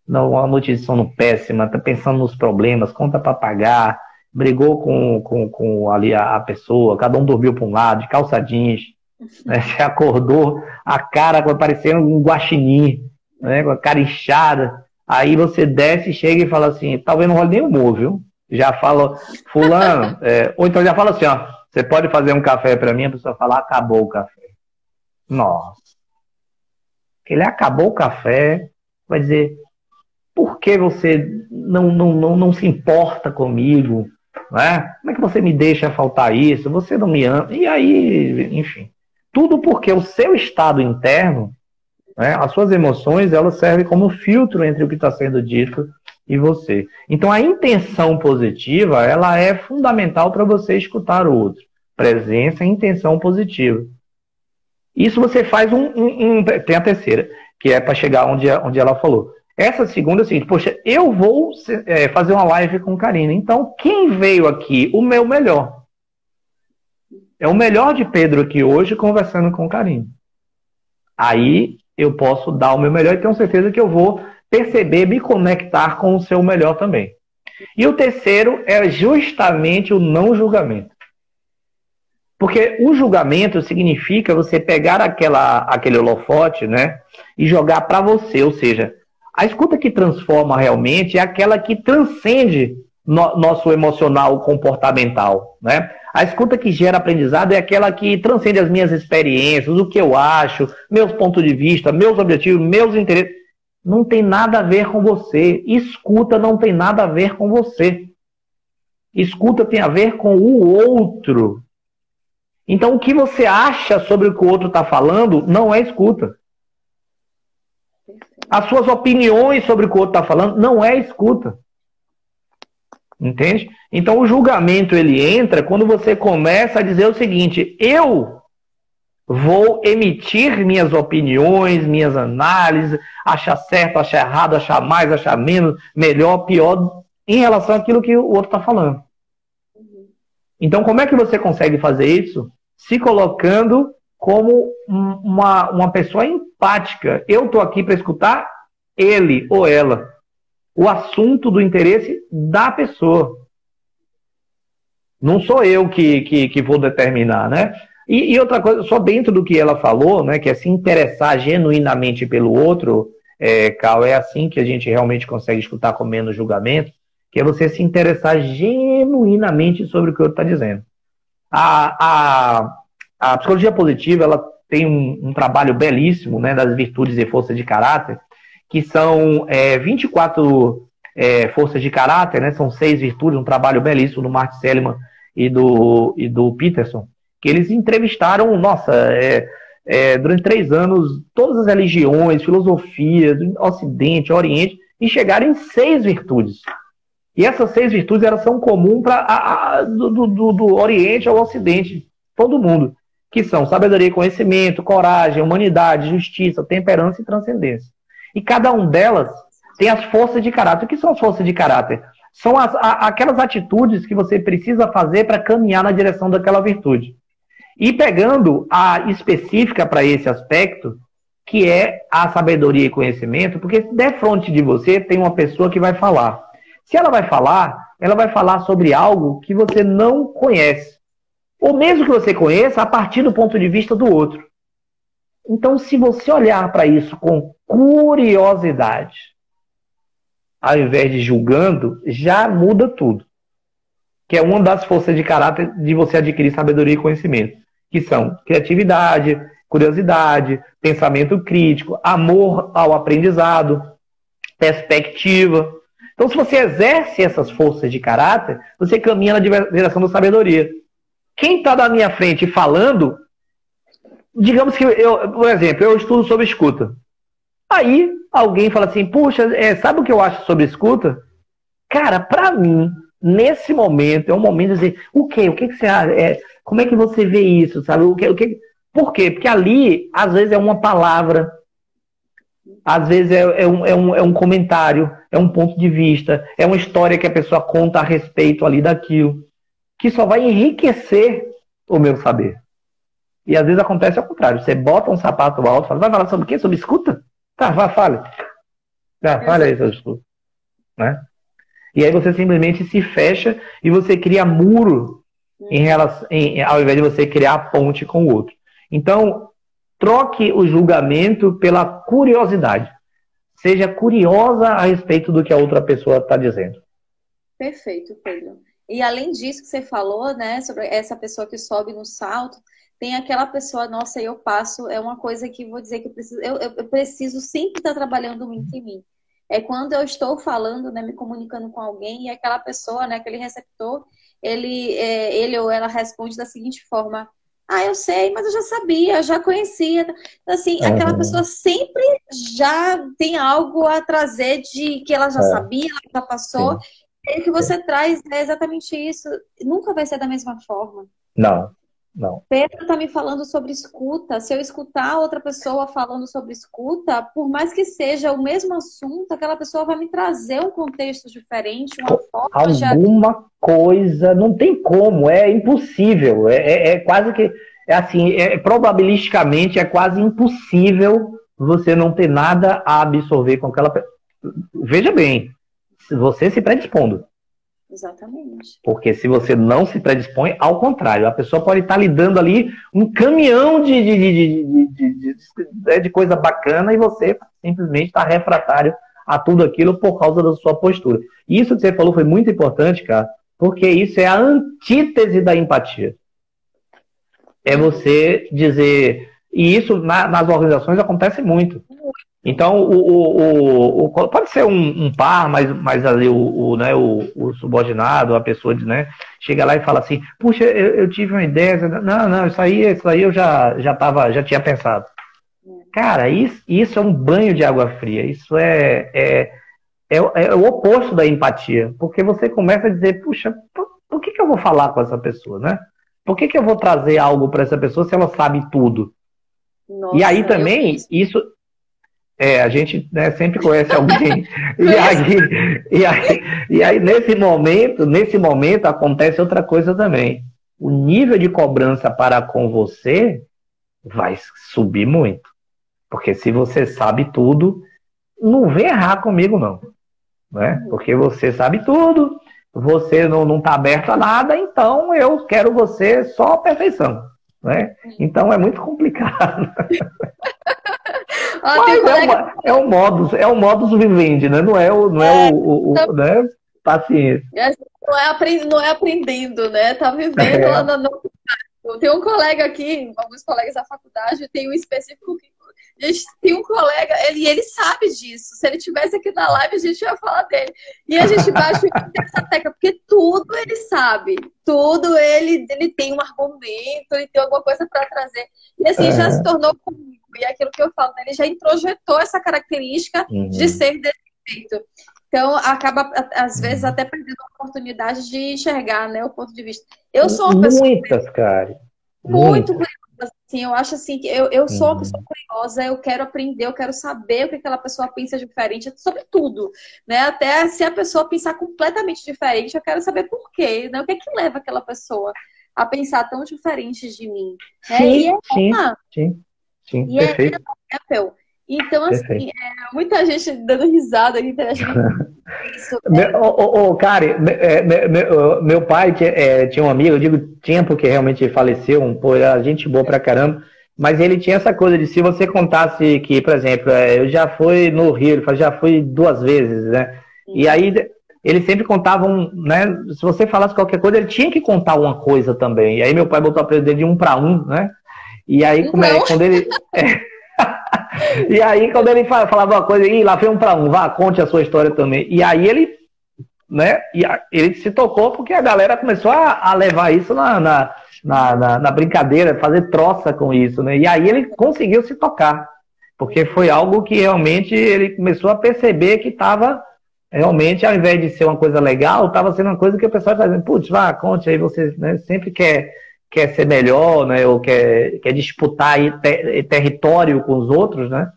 Speaker 2: uma noite de sono péssima, tá pensando nos problemas, conta para pagar, brigou com ali a pessoa, cada um dormiu para um lado, de calça jeans, né? Você acordou, a cara parecendo um guaxinim, né? Com a cara inchada. Aí você desce, chega e fala assim, talvez não role nem humor, viu? Já fala, fulano, ou então já fala assim, ó, você pode fazer um café para mim? A pessoa fala, acabou o café. Nossa. Ele acabou o café, vai dizer, por que você não se importa comigo? Né? Como é que você me deixa faltar isso? Você não me ama. E aí, enfim. Tudo porque o seu estado interno, né, as suas emoções, elas servem como filtro entre o que está sendo dito e você. Então a intenção positiva, ela é fundamental para você escutar o outro. Presença e intenção positiva. Isso você faz tem a terceira, que é para chegar onde ela falou. Essa segunda é a seguinte, poxa, eu vou fazer uma live com Karine. Então, quem veio aqui? O meu melhor. É o melhor de Pedro aqui hoje conversando com Karine. Aí eu posso dar o meu melhor e tenho certeza que eu vou perceber, me conectar com o seu melhor também. E o terceiro é justamente o não julgamento. Porque o julgamento significa você pegar aquele holofote, né, e jogar para você. Ou seja, a escuta que transforma realmente é aquela que transcende nosso emocional comportamental, né? A escuta que gera aprendizado é aquela que transcende as minhas experiências, o que eu acho, meus pontos de vista, meus objetivos, meus interesses. Não tem nada a ver com você. Escuta não tem nada a ver com você. Escuta tem a ver com o outro. Então, o que você acha sobre o que o outro está falando não é escuta. As suas opiniões sobre o que o outro está falando não é escuta. Entende? Então, o julgamento ele entra quando você começa a dizer o seguinte, eu vou emitir minhas opiniões, minhas análises, achar certo, achar errado, achar mais, achar menos, melhor, pior, em relação àquilo que o outro está falando. Então, como é que você consegue fazer isso? Se colocando como uma pessoa empática. Eu estou aqui para escutar ele ou ela. O assunto do interesse da pessoa. Não sou eu que vou determinar, né? E outra coisa, só dentro do que ela falou, né, que é se interessar genuinamente pelo outro, Cal, é assim que a gente realmente consegue escutar com menos julgamento, que é você se interessar genuinamente sobre o que o outro está dizendo. A psicologia positiva, ela tem um trabalho belíssimo, né, das virtudes e forças de caráter, que são 24 forças de caráter, né, são 6 virtudes, um trabalho belíssimo do Martin Seligman e do Peterson, que eles entrevistaram, nossa, durante 3 anos, todas as religiões, filosofias, do Ocidente, Oriente, e chegaram em 6 virtudes. E essas 6 virtudes elas são comuns do Oriente ao Ocidente, todo mundo, que são sabedoria e conhecimento, coragem, humanidade, justiça, temperança e transcendência. E cada uma delas tem as forças de caráter. O que são as forças de caráter? São aquelas atitudes que você precisa fazer para caminhar na direção daquela virtude. E pegando a específica para esse aspecto, que é a sabedoria e conhecimento, porque de frente de você tem uma pessoa que vai falar. Se ela vai falar sobre algo que você não conhece. Ou mesmo que você conheça, a partir do ponto de vista do outro. Então, se você olhar para isso com curiosidade, ao invés de julgando, já muda tudo. Que é uma das forças de caráter de você adquirir sabedoria e conhecimento. Que são criatividade, curiosidade, pensamento crítico, amor ao aprendizado, perspectiva. Então, se você exerce essas forças de caráter, você caminha na direção da sabedoria. Quem está na minha frente falando, digamos que, por exemplo, eu estudo sobre escuta. Aí, alguém fala assim, puxa, sabe o que eu acho sobre escuta? Cara, para mim, nesse momento, é um momento de dizer, o quê? O que você acha? Como é que você vê isso? Sabe? Por quê? Porque ali, às vezes, é uma palavra, às vezes é um comentário, é um ponto de vista, é uma história que a pessoa conta a respeito ali daquilo, que só vai enriquecer o meu saber. E às vezes acontece ao contrário. Você bota um sapato alto, fala, vai falar sobre o quê? Sobre escuta? Tá, fale. Fale aí sobre escuta. Né? E aí você simplesmente se fecha e você cria muro ao invés de você criar ponte com o outro. Então, troque o julgamento pela curiosidade. Seja curiosa a respeito do que a outra pessoa está dizendo.
Speaker 1: Perfeito, Pedro. E além disso que você falou, né, sobre essa pessoa que sobe no salto, tem aquela pessoa, nossa, eu passo, é uma coisa que vou dizer que eu preciso sempre estar trabalhando muito em mim. É quando eu estou falando, né, me comunicando com alguém e aquela pessoa, né, aquele receptor, ele ou ela responde da seguinte forma: ah, eu sei, mas eu já sabia, eu já conhecia. Assim, aquela pessoa sempre já tem algo a trazer de que ela já sabia, ela já passou. Sim. E o que você traz é exatamente isso. Nunca vai ser da mesma forma.
Speaker 2: Não.
Speaker 1: Pedro está me falando sobre escuta. Se eu escutar outra pessoa falando sobre escuta, por mais que seja o mesmo assunto, aquela pessoa vai me trazer um contexto diferente, uma forma
Speaker 2: coisa, não tem como, é impossível. É quase que, assim, probabilisticamente é quase impossível você não ter nada a absorver com aquela pessoa. Veja bem, você se predispondo.
Speaker 1: Exatamente.
Speaker 2: Porque se você não se predispõe, ao contrário, a pessoa pode estar lhe dando ali um caminhão de coisa bacana e você simplesmente está refratário a tudo aquilo por causa da sua postura. E isso que você falou foi muito importante, cara, porque isso é a antítese da empatia. É você dizer... E isso nas organizações acontece muito. Então, pode ser um par, mas ali o subordinado, a pessoa, né, chega lá e fala assim, puxa, eu tive uma ideia, não, isso aí eu já tinha pensado. Cara, isso é um banho de água fria, isso é o oposto da empatia, porque você começa a dizer, puxa, por que eu vou falar com essa pessoa, né? Por que eu vou trazer algo para essa pessoa se ela sabe tudo? Nossa, e aí também, isso... a gente, né, sempre conhece alguém. e aí nesse momento acontece outra coisa também. O nível de cobrança para com você vai subir muito. Porque se você sabe tudo, não vem errar comigo, não. Né? Porque você sabe tudo, você não está aberto a nada, então eu quero você só a perfeição. Né? Então é muito complicado. Mas é o modus vivendi, né? Não é o né? Paciência.
Speaker 1: Não é aprendendo, né? Tá vivendo lá no... Eu tenho um colega aqui, alguns colegas da faculdade, tem um específico que a gente tem um colega, ele sabe disso. Se ele tivesse aqui na live, a gente ia falar dele. E a gente bate nessa tecla, porque tudo ele sabe. Tudo ele tem um argumento, ele tem alguma coisa para trazer. E assim, já se tornou comigo. E é aquilo que eu falo, né? Ele já introjetou essa característica de ser desse jeito. Então, acaba, às vezes, até perdendo a oportunidade de enxergar, né, o ponto de vista. Eu sou uma pessoa...
Speaker 2: Muitas, cara.
Speaker 1: Muito curiosa, assim, eu acho assim que eu sou uma pessoa curiosa, eu quero aprender, eu quero saber o que aquela pessoa pensa diferente sobre tudo, né? Até se a pessoa pensar completamente diferente, eu quero saber por quê, né? O que é que leva aquela pessoa a pensar tão diferente de mim, né?
Speaker 2: Sim, perfeito.
Speaker 1: Então, assim, muita gente dando risada, interagindo isso.
Speaker 2: Cara, meu pai tinha um amigo, eu digo tinha porque realmente faleceu, era gente boa pra caramba, mas ele tinha essa coisa de se você contasse que, por exemplo, eu já fui no Rio, ele já fui 2 vezes, né? E aí ele sempre contava, né? Se você falasse qualquer coisa, ele tinha que contar uma coisa também. E aí meu pai botou a preço dele de 1 para 1, né? E aí, quando ele... E aí, quando ele falava uma coisa, lá vem 1 para 1, vá, conte a sua história também. E aí ele, né, ele se tocou porque a galera começou a levar isso na brincadeira, fazer troça com isso, né? E aí ele conseguiu se tocar, porque foi algo que realmente ele começou a perceber que estava realmente, ao invés de ser uma coisa legal, estava sendo uma coisa que o pessoal estava dizendo, putz, vá, conte aí, você, né, sempre quer ser melhor, né? Ou quer disputar território com os outros, né?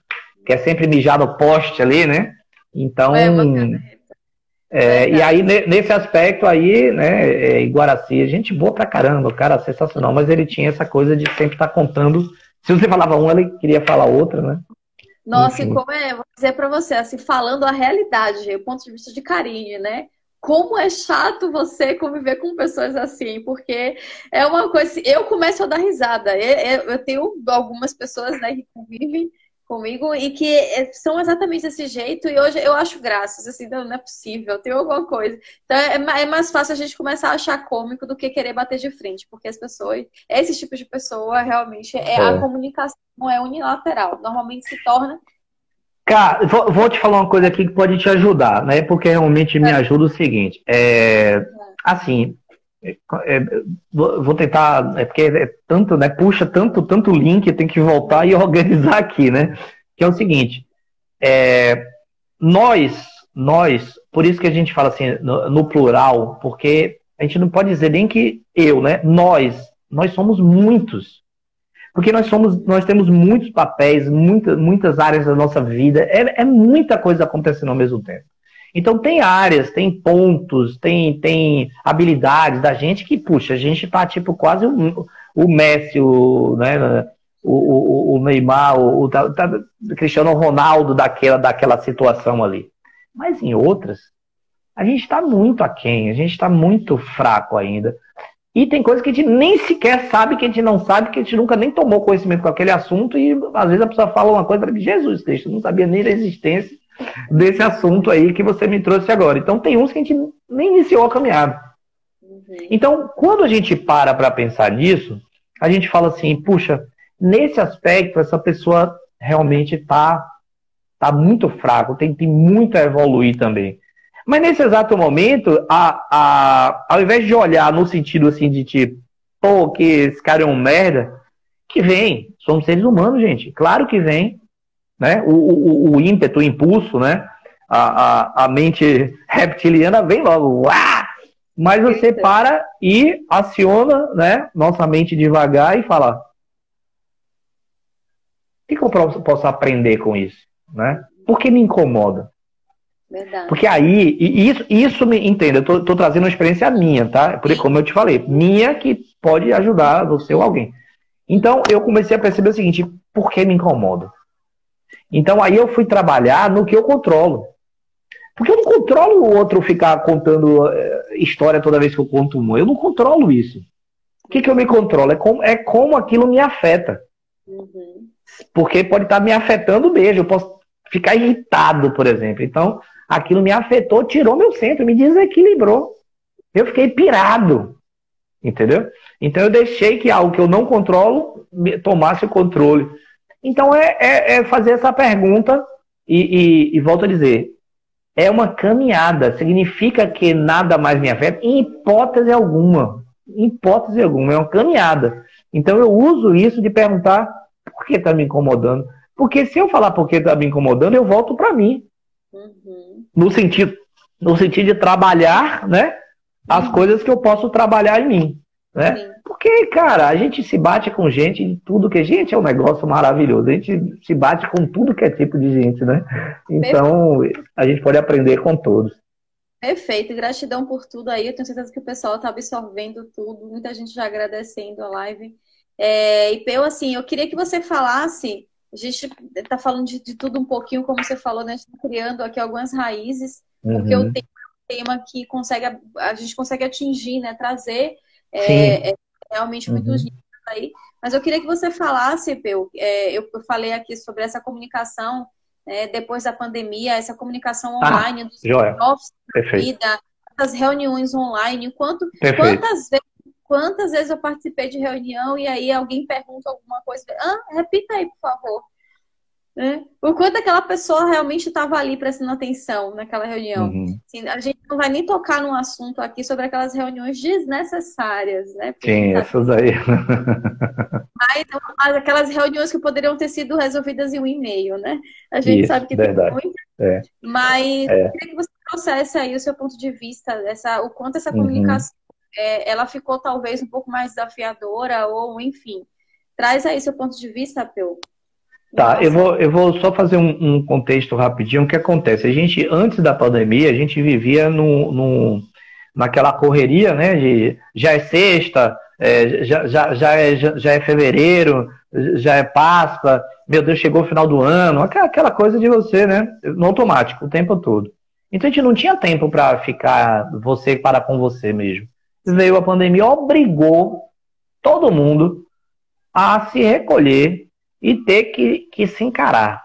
Speaker 2: Quer sempre mijar no poste ali, né? Então, e aí nesse aspecto aí, né? Guaraci, gente boa pra caramba, o cara sensacional, mas ele tinha essa coisa de sempre estar contando. Se você falava uma, ele queria falar outra, né?
Speaker 1: Nossa, enfim. E como vou dizer pra você, assim, falando a realidade, o ponto de vista de Karine, né? Como é chato você conviver com pessoas assim, porque é uma coisa... Eu começo a dar risada. Eu tenho algumas pessoas, né, que convivem comigo e que são exatamente desse jeito e hoje eu acho graças, assim, não é possível, tem alguma coisa. Então é mais fácil a gente começar a achar cômico do que querer bater de frente, porque as pessoas, esse tipo de pessoa realmente a comunicação é unilateral. Normalmente se torna...
Speaker 2: Cara, vou te falar uma coisa aqui que pode te ajudar, né? Porque realmente me ajuda o seguinte. Assim, vou tentar, porque tanto, né? Puxa tanto link, tem que voltar e organizar aqui, né? Que é o seguinte, nós, por isso que a gente fala assim, no plural, porque a gente não pode dizer nem que eu, né? Nós somos muitos. Porque nós temos muitos papéis, muitas áreas da nossa vida, é muita coisa acontecendo ao mesmo tempo. Então tem áreas, tem pontos, tem habilidades da gente que, puxa, a gente tá tipo quase o Messi, né, o Neymar, o Cristiano Ronaldo daquela situação ali. Mas em outras, a gente está muito aquém, a gente está muito fraco ainda. E tem coisas que a gente nem sequer sabe, que a gente não sabe, que a gente nunca nem tomou conhecimento com aquele assunto e às vezes a pessoa fala uma coisa e Jesus Cristo, eu não sabia nem da existência desse assunto aí que você me trouxe agora. Então tem uns que a gente nem iniciou a caminhada. Então, quando a gente para pensar nisso, a gente fala assim, puxa, nesse aspecto essa pessoa realmente tá muito fraco, tem muito a evoluir também. Mas nesse exato momento, ao invés de olhar no sentido assim de tipo, pô, que esse cara é um merda, que vem, somos seres humanos, gente, claro que vem, né? O ímpeto, o impulso, né? A mente reptiliana vem logo, uá! Mas você para e aciona, né, nossa mente devagar e fala, o que eu posso aprender com isso, né? Por que me incomoda?
Speaker 1: Verdade.
Speaker 2: Porque aí, isso me entenda, eu tô trazendo uma experiência minha, tá? Porque, como eu te falei, minha que pode ajudar você ou alguém. Então, eu comecei a perceber o seguinte, por que me incomoda? Então, aí eu fui trabalhar no que eu controlo. Porque eu não controlo o outro ficar contando história toda vez que eu conto uma. Eu não controlo isso. O que eu me controlo? É como aquilo me afeta. Porque pode estar me afetando mesmo. Eu posso ficar irritado, por exemplo. Então, aquilo me afetou, tirou meu centro, me desequilibrou. Eu fiquei pirado. Entendeu? Então eu deixei que algo que eu não controlo tomasse o controle. Então é fazer essa pergunta e volto a dizer, é uma caminhada, significa que nada mais me afeta? Em hipótese alguma. Em hipótese alguma, é uma caminhada. Então eu uso isso de perguntar por que está me incomodando. Porque se eu falar por que está me incomodando, eu volto para mim.
Speaker 1: Uhum.
Speaker 2: No sentido de trabalhar, né, as coisas que eu posso trabalhar em mim. Né?
Speaker 1: Sim.
Speaker 2: Porque, cara, a gente se bate com gente de tudo que... Gente, é um negócio maravilhoso. A gente se bate com tudo que é tipo de gente, né? Então, a gente pode aprender com todos.
Speaker 1: Perfeito. Gratidão por tudo aí. Eu tenho certeza que o pessoal está absorvendo tudo. Muita gente já agradecendo a live. E eu, assim, eu queria que você falasse... A gente está falando de tudo um pouquinho, como você falou, né? A gente está criando aqui algumas raízes, porque eu tenho um tema que a gente consegue atingir, né? Trazer realmente muitos níveis aí. Mas eu queria que você falasse, Peu, eu falei aqui sobre essa comunicação depois da pandemia, essa comunicação online, dos offices da vida, as reuniões online, quantas vezes eu participei de reunião e aí alguém pergunta alguma coisa, repita aí, por favor. O quanto aquela pessoa realmente estava ali prestando atenção naquela reunião. Assim, a gente não vai nem tocar num assunto aqui sobre aquelas reuniões desnecessárias, né?
Speaker 2: Sim, essas aí.
Speaker 1: Mas aquelas reuniões que poderiam ter sido resolvidas em um e-mail, né? A gente sabe que
Speaker 2: verdade.
Speaker 1: tem muito. Mas eu queria que você trouxesse aí o seu ponto de vista, o quanto essa comunicação ela ficou talvez um pouco mais desafiadora, ou enfim. Traz aí seu ponto de vista, Peu.
Speaker 2: Tá, eu vou só fazer um contexto rapidinho. O que acontece? A gente, antes da pandemia, a gente vivia naquela correria, né? Já é sexta, já é fevereiro, já é Páscoa, meu Deus, chegou o final do ano, aquela coisa de você, né? No automático, o tempo todo. Então a gente não tinha tempo para ficar você para com você mesmo. Veio a pandemia, obrigou todo mundo a se recolher e ter que se encarar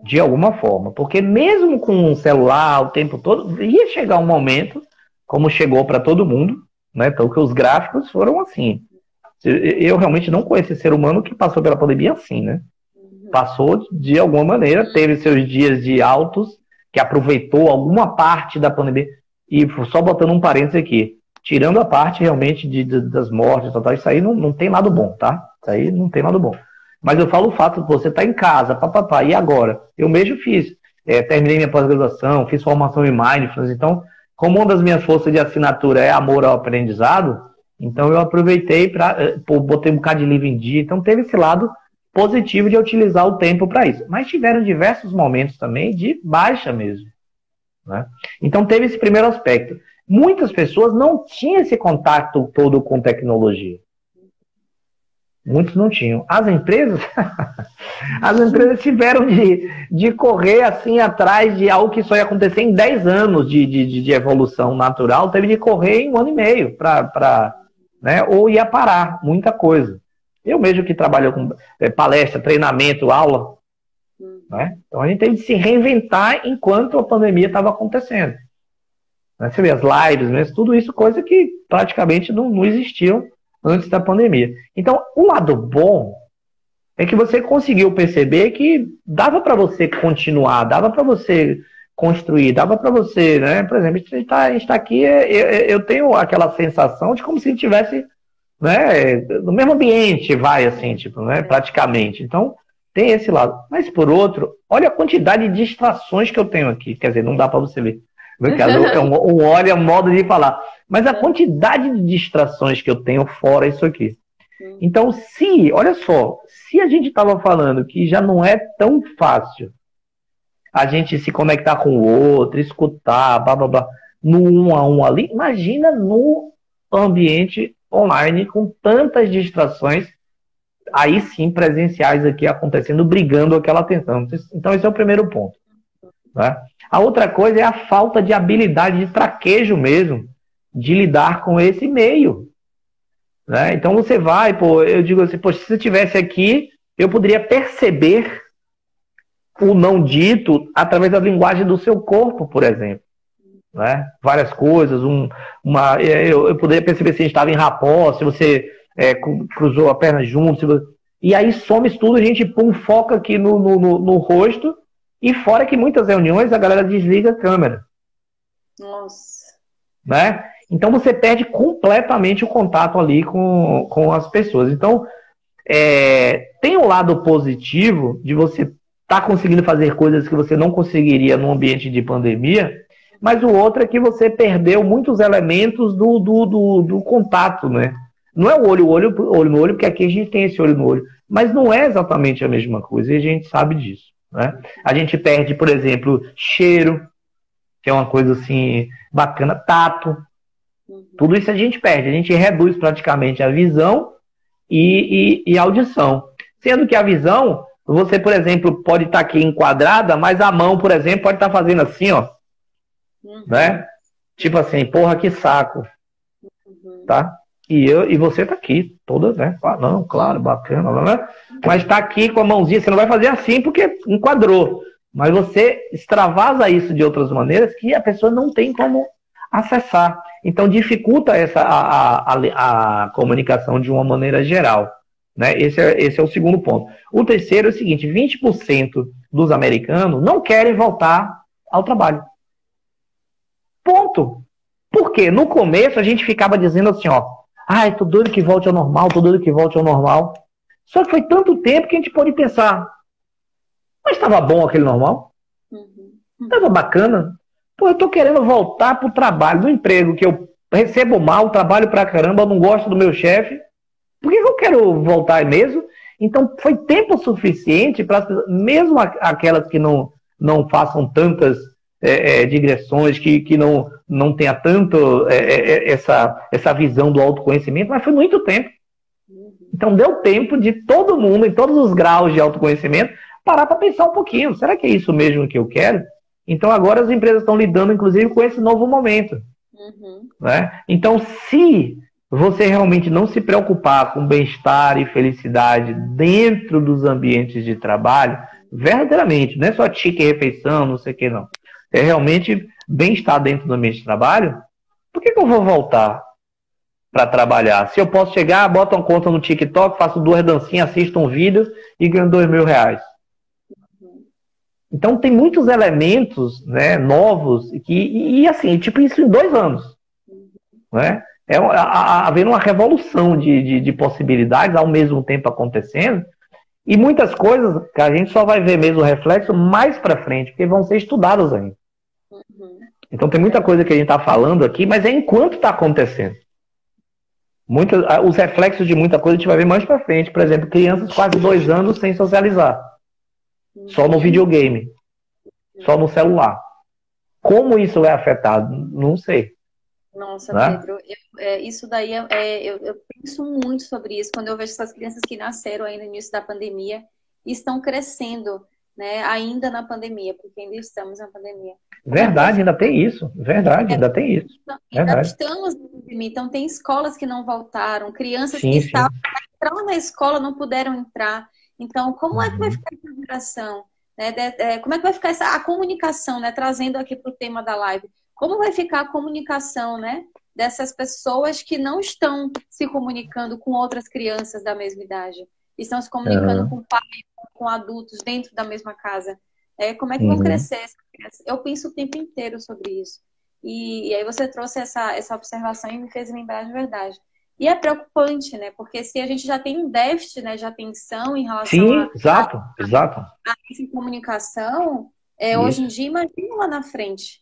Speaker 2: de alguma forma. Porque mesmo com um celular o tempo todo, ia chegar um momento, como chegou para todo mundo, né? Então que os gráficos foram assim. Eu realmente não conheço ser humano que passou pela pandemia assim, né? Passou de alguma maneira, teve seus dias de altos, que aproveitou alguma parte da pandemia. E só botando um parênteses aqui, tirando a parte realmente das mortes, isso aí não tem lado bom, tá? Isso aí não tem lado bom. Mas eu falo o fato de você estar em casa, papapá, e agora? Eu mesmo fiz, terminei minha pós-graduação, fiz formação em Mindfulness, então, como uma das minhas forças de assinatura é amor ao aprendizado, então eu aproveitei botei um bocado de livro em dia, então teve esse lado positivo de utilizar o tempo para isso. Mas tiveram diversos momentos também de baixa mesmo, né? Então teve esse primeiro aspecto. Muitas pessoas não tinham esse contato todo com tecnologia. Muitos não tinham. As empresas tiveram de correr assim atrás de algo que só ia acontecer em 10 anos de evolução natural, teve de correr em 1 ano e meio, né, ou ia parar muita coisa. Eu mesmo que trabalho com palestra, treinamento, aula, né? Então a gente teve de se reinventar enquanto a pandemia estava acontecendo. Você vê as lives, mesmo, tudo isso, coisa que praticamente não existiam antes da pandemia. Então, o lado bom é que você conseguiu perceber que dava para você continuar, dava para você construir, dava para você, né? Por exemplo, a gente está aqui, eu tenho aquela sensação de como se estivesse, né, no mesmo ambiente, assim, tipo, né, praticamente. Então, tem esse lado. Mas, por outro, olha a quantidade de distrações que eu tenho aqui. Quer dizer, não dá para você ver. Olha o modo de falar. Mas a quantidade de distrações que eu tenho fora isso aqui. Então, olha só, se a gente estava falando que já não é tão fácil a gente se conectar com o outro, escutar, blá, blá, blá, no 1 a 1 ali, imagina no ambiente online com tantas distrações, aí sim presenciais aqui acontecendo, brigando aquela atenção. Então, esse é o primeiro ponto, né? A outra coisa é a falta de habilidade, de traquejo mesmo, de lidar com esse meio, né? Então você vai, eu digo assim, se você estivesse aqui, eu poderia perceber o não dito através da linguagem do seu corpo, por exemplo. né? Várias coisas, eu poderia perceber se a gente estava em rapó, se você cruzou a perna junto, e aí some isso tudo, a gente foca aqui no rosto, e fora que muitas reuniões a galera desliga a câmera.
Speaker 1: Nossa.
Speaker 2: Né? Então você perde completamente o contato ali com as pessoas. Então, tem um lado positivo de você estar conseguindo fazer coisas que você não conseguiria num ambiente de pandemia, mas o outro é que você perdeu muitos elementos do contato, né? Não é o olho no olho, porque aqui a gente tem esse olho no olho, mas não é exatamente a mesma coisa, e a gente sabe disso, né? A gente perde, por exemplo, cheiro, que é uma coisa assim bacana, tato, tudo isso a gente perde, a gente reduz praticamente a visão e a audição, sendo que a visão, você, por exemplo, pode estar aqui enquadrada, mas a mão, por exemplo, pode estar fazendo assim, ó, né? Tipo assim, porra, que saco, tá? E você tá aqui, toda, né? Ah, não, claro, bacana, né? Mas tá aqui com a mãozinha, você não vai fazer assim porque enquadrou. Mas você extravasa isso de outras maneiras que a pessoa não tem como acessar. Então dificulta a comunicação de uma maneira geral, né? Esse é o segundo ponto. O terceiro é o seguinte, 20% dos americanos não querem voltar ao trabalho. Ponto. Por quê? No começo a gente ficava dizendo assim, ó, ai, tô doido que volte ao normal, tô doido que volte ao normal. Só que foi tanto tempo que a gente pode pensar, mas estava bom aquele normal? Estava bacana? Pô, eu tô querendo voltar pro trabalho, do emprego que eu recebo mal, trabalho pra caramba, eu não gosto do meu chefe. Por que eu quero voltar mesmo? Então foi tempo suficiente para as pessoas, mesmo aquelas que não façam tantas digressões, que não tenha tanto essa visão do autoconhecimento, mas foi muito tempo. Então deu tempo de todo mundo, em todos os graus de autoconhecimento, parar para pensar um pouquinho. Será que é isso mesmo que eu quero? Então agora as empresas estão lidando, inclusive, com esse novo momento. Né? Então, se você realmente não se preocupar com bem-estar e felicidade dentro dos ambientes de trabalho, verdadeiramente, não é só tique e refeição, não sei o que, não. É realmente bem-estar dentro do ambiente de trabalho, por que eu vou voltar para trabalhar? Se eu posso chegar, boto uma conta no TikTok, faço 2 dancinhas, assisto um vídeo e ganho R$2.000. Então tem muitos elementos, né, novos e assim, tipo isso em 2 anos. Né? Havendo uma revolução de possibilidades ao mesmo tempo acontecendo, e muitas coisas que a gente só vai ver mesmo o reflexo mais para frente, porque vão ser estudadas ainda. Então tem muita coisa que a gente está falando aqui, mas é enquanto está acontecendo. Os reflexos de muita coisa a gente vai ver mais para frente. Por exemplo, crianças quase 2 anos sem socializar. Só no videogame. Só no celular. Como isso vai afetar? Não sei.
Speaker 1: Nossa,
Speaker 2: né?
Speaker 1: Pedro, isso daí eu penso muito sobre isso quando eu vejo essas crianças que nasceram aí no início da pandemia e estão crescendo, né, ainda na pandemia, porque ainda estamos na pandemia.
Speaker 2: Verdade, ainda tem isso. Verdade, ainda tem isso.
Speaker 1: Ainda
Speaker 2: Verdade.
Speaker 1: estamos na pandemia, então tem escolas que não voltaram, crianças
Speaker 2: Sim,
Speaker 1: que
Speaker 2: sim.
Speaker 1: estavam entrando na escola não puderam entrar. Então, como é que vai ficar essa geração? Né? Como é que vai ficar a comunicação, né? Trazendo aqui para o tema da live. Como vai ficar a comunicação, né, dessas pessoas que não estão se comunicando com outras crianças da mesma idade? Estão se comunicando com pais, com adultos dentro da mesma casa. Como é que vão crescer essas crianças? Eu penso o tempo inteiro sobre isso. E aí você trouxe essa observação e me fez lembrar de verdade. E é preocupante, né? Porque se a gente já tem um déficit, né, de atenção em relação
Speaker 2: exato.
Speaker 1: a essa comunicação, hoje em dia, imagina lá na frente.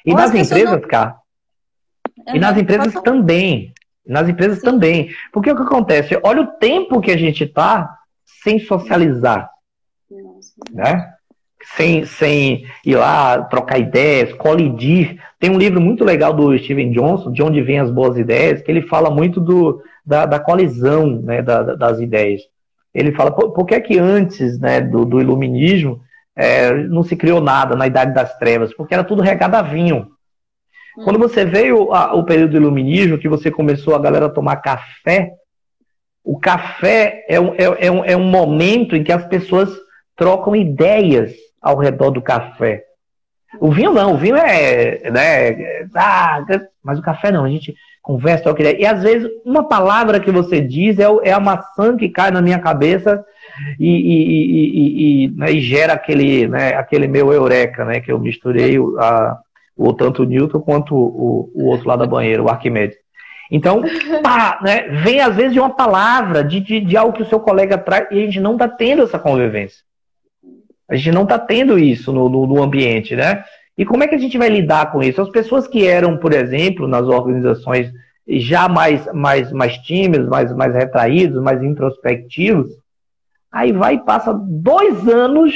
Speaker 2: E nas empresas, cara. E nas empresas também. Nas empresas também. Porque o que acontece? Olha o tempo que a gente está sem socializar. Né? Sem ir lá, trocar ideias, colidir. Tem um livro muito legal do Steven Johnson, De Onde Vêm as Boas Ideias, que ele fala muito da colisão, né, das ideias. Ele fala, por que é que antes, né, do iluminismo não se criou nada na Idade das Trevas? Porque era tudo regado a vinho. Quando você veio o período do iluminismo, que você começou a galera a tomar café, o café é um momento em que as pessoas trocam ideias ao redor do café. O vinho não, o vinho né, mas o café não, a gente conversa, troca ideia. E às vezes uma palavra que você diz é a maçã que cai na minha cabeça né, e gera aquele meu eureka, né, que eu misturei tanto o Newton quanto o outro lá da banheira, o Arquimedes. Então, né, vem às vezes de uma palavra, de algo que o seu colega traz, e a gente não está tendo essa convivência. A gente não está tendo isso no ambiente, né? E como é que a gente vai lidar com isso? As pessoas que eram, por exemplo, nas organizações já mais tímidas, mais retraídos, mais introspectivos, aí vai e passa 2 anos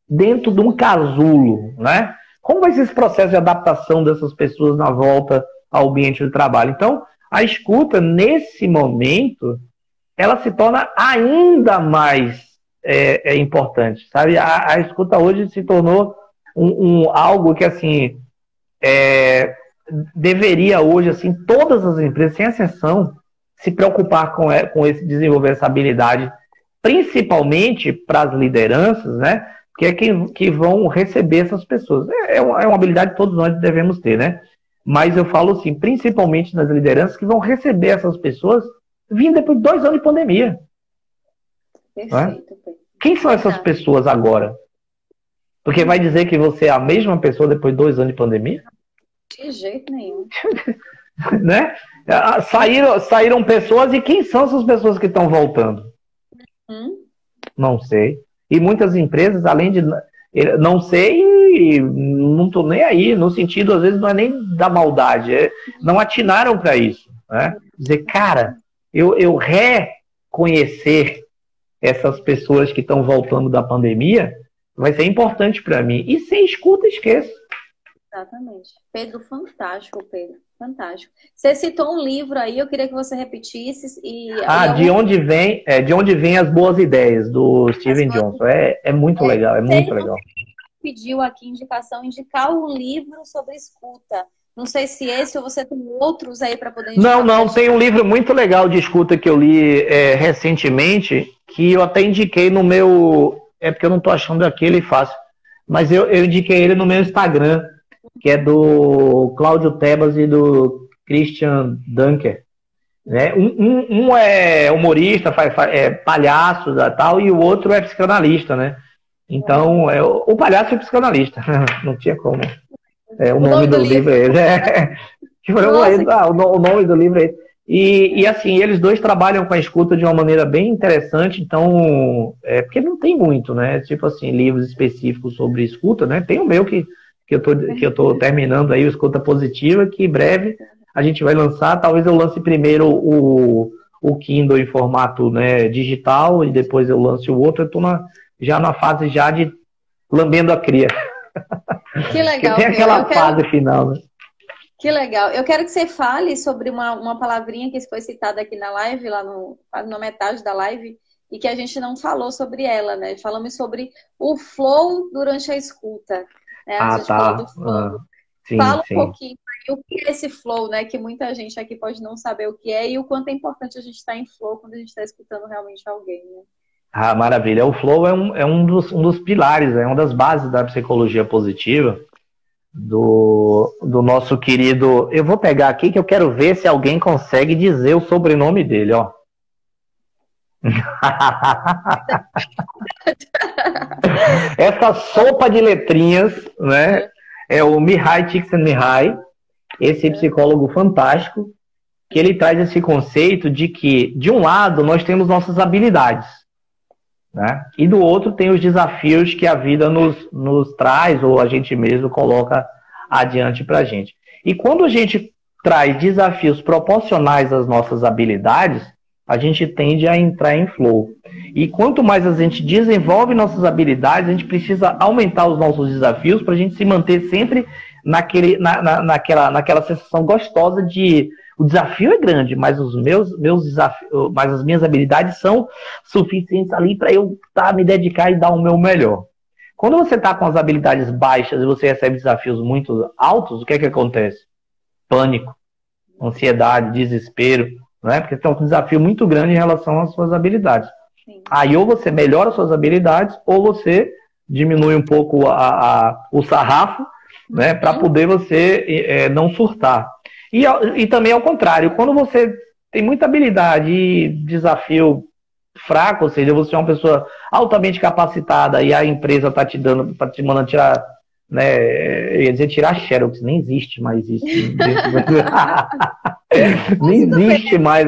Speaker 2: dentro de um casulo, né? Como vai ser esse processo de adaptação dessas pessoas na volta ao ambiente de trabalho? Então, a escuta, nesse momento, ela se torna ainda mais importante, sabe? A escuta hoje se tornou algo que, assim, deveria hoje, assim, todas as empresas, sem exceção, se preocupar com desenvolver essa habilidade, principalmente para as lideranças, né? Que é que vão receber essas pessoas. É uma habilidade que todos nós devemos ter, né? Mas eu falo assim, principalmente nas lideranças que vão receber essas pessoas vindo depois de 2 anos de pandemia. Perfeito. Quem são essas pessoas agora? Porque vai dizer que você é a mesma pessoa depois de 2 anos de pandemia?
Speaker 1: De jeito nenhum.
Speaker 2: Né? Saíram pessoas, e quem são essas pessoas que estão voltando? Não sei. E muitas empresas, além de não sei, não estou nem aí, no sentido, às vezes, não é nem da maldade, não atinaram para isso. Né? Dizer, cara, eu reconhecer essas pessoas que estão voltando da pandemia vai ser importante para mim. E sem escuta, esqueço.
Speaker 1: Exatamente. Pedro, fantástico, Pedro. Fantástico. Você citou um livro aí, eu queria que você repetisse. De onde vem as boas ideias, do Steven Johnson. É muito legal, é muito legal. Pediu aqui indicar um livro sobre escuta. Não sei se esse ou você tem outros aí para poder indicar.
Speaker 2: Não, tem um livro muito legal de escuta que eu li recentemente, que eu até indiquei no meu... É porque eu não estou achando aquele fácil. Mas eu indiquei ele no meu Instagram, que é do Cláudio Tebas e do Christian Dunker. Né? Um é humorista, é palhaço e tal, e o outro é psicanalista, né? Então, o palhaço é psicanalista. Não tinha como. O nome do livro é esse. O nome do livro é esse. E assim, eles dois trabalham com a escuta de uma maneira bem interessante, então, porque não tem muito, né? Tipo assim, livros específicos sobre escuta, né? Tem o meu que eu tô terminando aí, o Escuta Positiva, que em breve a gente vai lançar. Talvez eu lance primeiro o Kindle em formato, né, digital, e depois eu lance o outro. Eu tô já na fase já de lambendo a cria.
Speaker 1: Que legal.
Speaker 2: Tem aquela fase final, né?
Speaker 1: Que legal. Eu quero que você fale sobre uma palavrinha que foi citada aqui na live, na metade da live, e que a gente não falou sobre ela, né? Falamos sobre o flow durante a escuta. Né? A gente falou do flow. Fala um pouquinho aí o que é esse flow, né? Que muita gente aqui pode não saber o que é, e o quanto é importante a gente estar em flow quando a gente está escutando realmente alguém, né?
Speaker 2: Maravilha. O flow é um dos pilares, é uma das bases da psicologia positiva, do nosso querido... Eu vou pegar aqui que eu quero ver se alguém consegue dizer o sobrenome dele, ó. Essa sopa de letrinhas, né? É o Mihaly Csikszentmihalyi, esse psicólogo fantástico, que ele traz esse conceito de que, de um lado, nós temos nossas habilidades, né? E do outro tem os desafios que a vida nos traz, ou a gente mesmo coloca adiante pra gente. E quando a gente traz desafios proporcionais às nossas habilidades, a gente tende a entrar em flow. E quanto mais a gente desenvolve nossas habilidades, a gente precisa aumentar os nossos desafios para a gente se manter sempre naquela sensação gostosa de o desafio é grande, mas os meus desafios, mas as minhas habilidades são suficientes ali para eu me dedicar e dar o meu melhor. Quando você está com as habilidades baixas e você recebe desafios muito altos, o que é que acontece? Pânico, ansiedade, desespero, né? Porque tem um desafio muito grande em relação às suas habilidades. Sim. Aí ou você melhora suas habilidades ou você diminui um pouco o sarrafo, né, para poder você não surtar. E também ao contrário, quando você tem muita habilidade e desafio fraco, ou seja, você é uma pessoa altamente capacitada e a empresa está te mandando tirar, né, eu ia dizer tirar xerox, nem existe mais isso. Nem existe mais.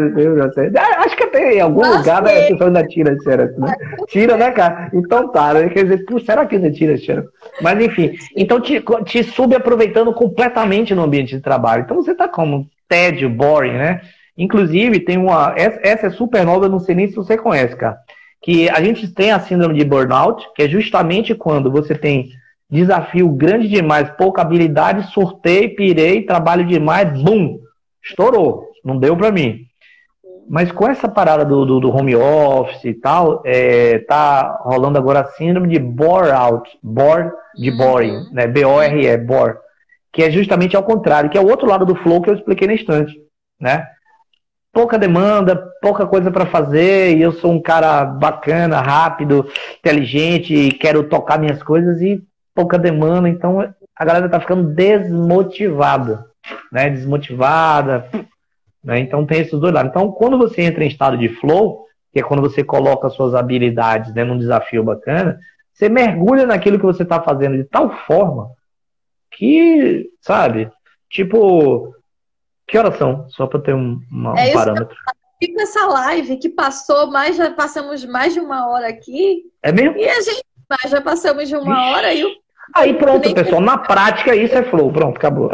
Speaker 2: Acho que até em algum lugar a pessoa ainda tira xerox, né? Tira, né, cara? Então tá, né? Quer dizer, será que ainda tira xerox? Mas enfim, então te subaproveitando completamente no ambiente de trabalho. Então você tá como tédio, boring, né? Inclusive, tem essa é super nova, eu não sei nem se você conhece, cara. Que a gente tem a síndrome de burnout, que é justamente quando você tem desafio grande demais, pouca habilidade, surtei, pirei, trabalho demais, bum, estourou, não deu pra mim. Mas com essa parada do home office e tal, tá rolando agora a síndrome de bore-out, de boring, né? B-O-R-E, bore, que é justamente ao contrário, que é o outro lado do flow que eu expliquei na instante, né? Pouca demanda, pouca coisa para fazer, e eu sou um cara bacana, rápido, inteligente, quero tocar minhas coisas e pouca demanda, então a galera tá ficando desmotivada, né? Desmotivada, né? Então tem esses dois lados. Então, quando você entra em estado de flow, que é quando você coloca suas habilidades, né, num desafio bacana, você mergulha naquilo que você tá fazendo de tal forma que, sabe, tipo, que horas são? Só para ter um parâmetro.
Speaker 3: Fica essa live que passou já passamos mais de 1 hora aqui.
Speaker 2: É mesmo?
Speaker 3: E a gente já passamos de 1 hora e
Speaker 2: aí pronto, pessoal. Na prática, isso é flow. Pronto, acabou.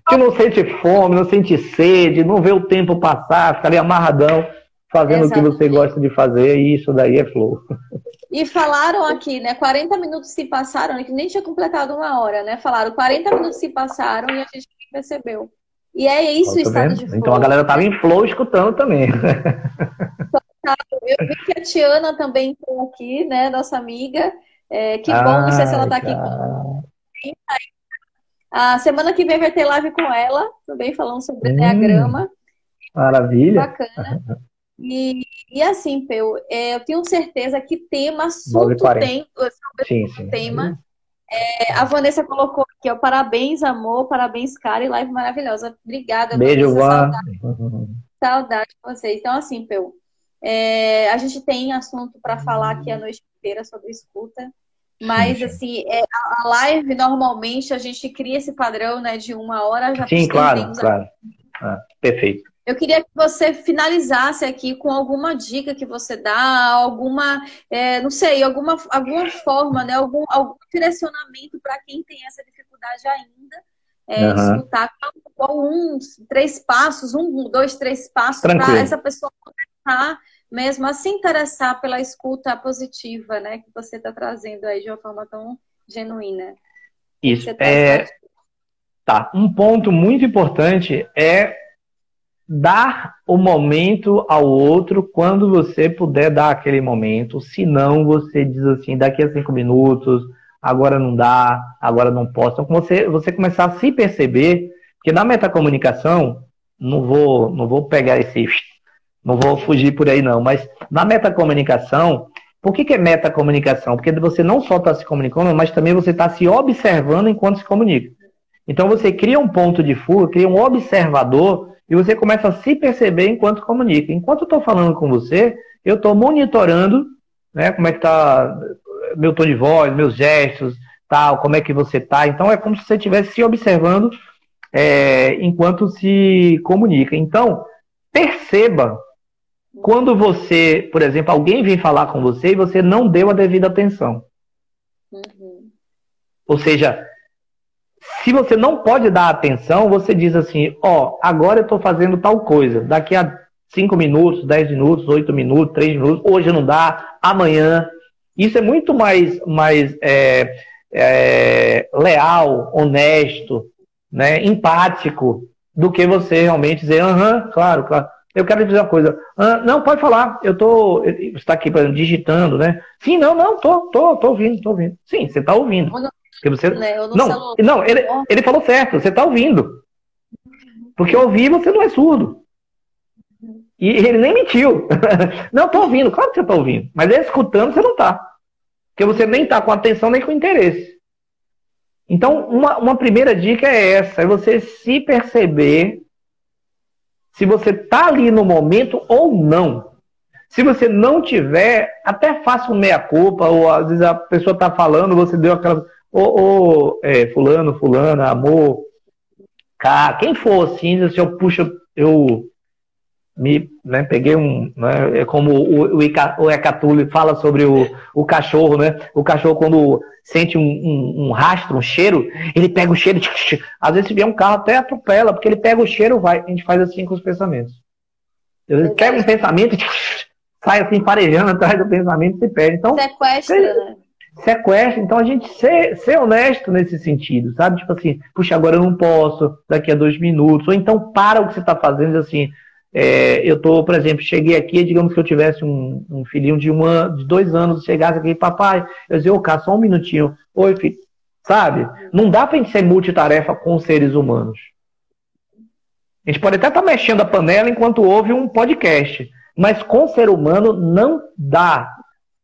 Speaker 2: Que não sente fome, não sente sede, não vê o tempo passar, fica ali amarradão, fazendo o que você gosta de fazer, e isso daí é flow.
Speaker 3: E falaram aqui, né? 40 minutos se passaram, que nem tinha completado 1 hora, né? Falaram 40 minutos se passaram e a gente percebeu. E é isso, o estado de flow.
Speaker 2: Então a galera tava em flow escutando também.
Speaker 3: Eu vi que a Tiana também está aqui, né? Nossa amiga. Que bom, não sei se ela está aqui. A semana que vem vai ter live com ela, também falando sobre Enneagrama.
Speaker 2: Maravilha.
Speaker 3: Bacana. E assim, Peu, eu tenho certeza que tema, assunto tem.
Speaker 2: Sim.
Speaker 3: Tema. A Vanessa colocou aqui, ó, parabéns, amor, parabéns, cara, e live maravilhosa. Obrigada.
Speaker 2: Beijo, Van.
Speaker 3: Saudade de vocês. Então, assim, Peu, a gente tem assunto para falar aqui a noite inteira sobre escuta, mas, assim, a live, normalmente, a gente cria esse padrão, né, de 1 hora. Já
Speaker 2: sim, claro. Perfeito.
Speaker 3: Eu queria que você finalizasse aqui com alguma dica que você dá, alguma, não sei, alguma forma, né? Algum direcionamento para quem tem essa dificuldade ainda, de escutar, ou 3 passos, 1, 2, 3 passos, para essa pessoa começar mesmo a se interessar pela escuta positiva, né? Que você está trazendo aí de uma forma tão genuína.
Speaker 2: Isso. Tá. Um ponto muito importante é dar o momento ao outro quando você puder dar aquele momento. Se não, você diz assim, daqui a 5 minutos, agora não dá, agora não posso. Então, você começar a se perceber, porque na metacomunicação, não vou pegar não vou fugir por aí não, mas na metacomunicação, por que é metacomunicação? Porque você não só está se comunicando, mas também você está se observando enquanto se comunica. Então você cria um ponto de fuga, cria um observador, e você começa a se perceber enquanto comunica. Enquanto eu estou falando com você, eu estou monitorando, né, como é que está meu tom de voz, meus gestos, tal, como é que você está. Então é como se você estivesse se observando enquanto se comunica. Então, perceba quando você, por exemplo, alguém vem falar com você e você não deu a devida atenção. Ou seja, se você não pode dar atenção, você diz assim, agora eu estou fazendo tal coisa, daqui a 5 minutos, 10 minutos, 8 minutos, 3 minutos, hoje não dá, amanhã. Isso é muito mais leal, honesto, né, empático, do que você realmente dizer, claro. Eu quero dizer uma coisa. Não, pode falar. Você está aqui, por exemplo, digitando, né? Sim, não, tô ouvindo. Sim, você está ouvindo. Porque você... Não, ele falou certo, você está ouvindo. Porque ouvir você não é surdo. E ele nem mentiu. Não, tô ouvindo, claro que você está ouvindo. Mas escutando você não está. Porque você nem está com atenção nem com interesse. Então, uma primeira dica é essa, é você se perceber se você está ali no momento ou não. Se você não tiver, até faça um meia-culpa, ou às vezes a pessoa está falando, você deu aquela... fulano, fulana, amor, cá, quem for assim, se eu puxo, eu me peguei é como o Ecatule fala sobre o cachorro, né? O cachorro, quando sente um rastro, um cheiro, ele pega o cheiro, às vezes se vier um carro até atropela, porque ele pega o cheiro, a gente faz assim com os pensamentos. Ele pega um pensamento, sai assim farejando atrás do pensamento e se perde. Então, sequestra. Então a gente ser honesto nesse sentido, sabe? Tipo assim, puxa, agora eu não posso, daqui a 2 minutos. Ou então para o que você está fazendo e diz assim, eu tô, por exemplo, cheguei aqui, digamos que eu tivesse um filhinho de 2 anos, chegasse aqui, papai, eu dizia, cara, só um minutinho. Oi, filho. Sabe? Não dá pra gente ser multitarefa com seres humanos. A gente pode até estar mexendo a panela enquanto ouve um podcast, mas com ser humano não dá.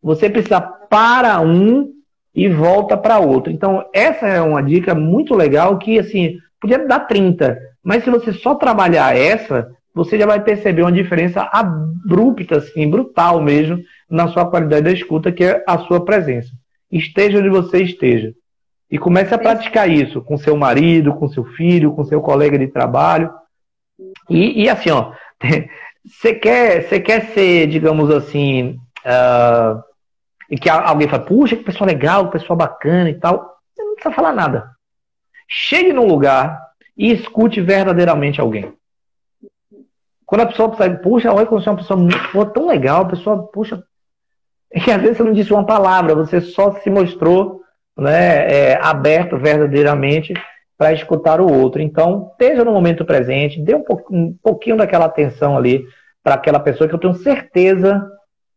Speaker 2: Você precisa para um e volta para outro. Então, essa é uma dica muito legal que, assim, podia dar 30, mas se você só trabalhar essa, você já vai perceber uma diferença abrupta, assim, brutal mesmo, na sua qualidade da escuta, que é a sua presença. Esteja onde você esteja. E comece a praticar isso com seu marido, com seu filho, com seu colega de trabalho. E assim, ó, você quer ser, digamos assim, e que alguém fala, puxa, que pessoa legal, que pessoa bacana e tal, você não precisa falar nada. Chegue num lugar e escute verdadeiramente alguém. Quando a pessoa sai, puxa, olha como você é uma pessoa tão legal, a pessoa, puxa, e às vezes você não disse uma palavra, você só se mostrou, né, aberto verdadeiramente para escutar o outro. Então, esteja no momento presente, dê um pouquinho daquela atenção ali para aquela pessoa, que eu tenho certeza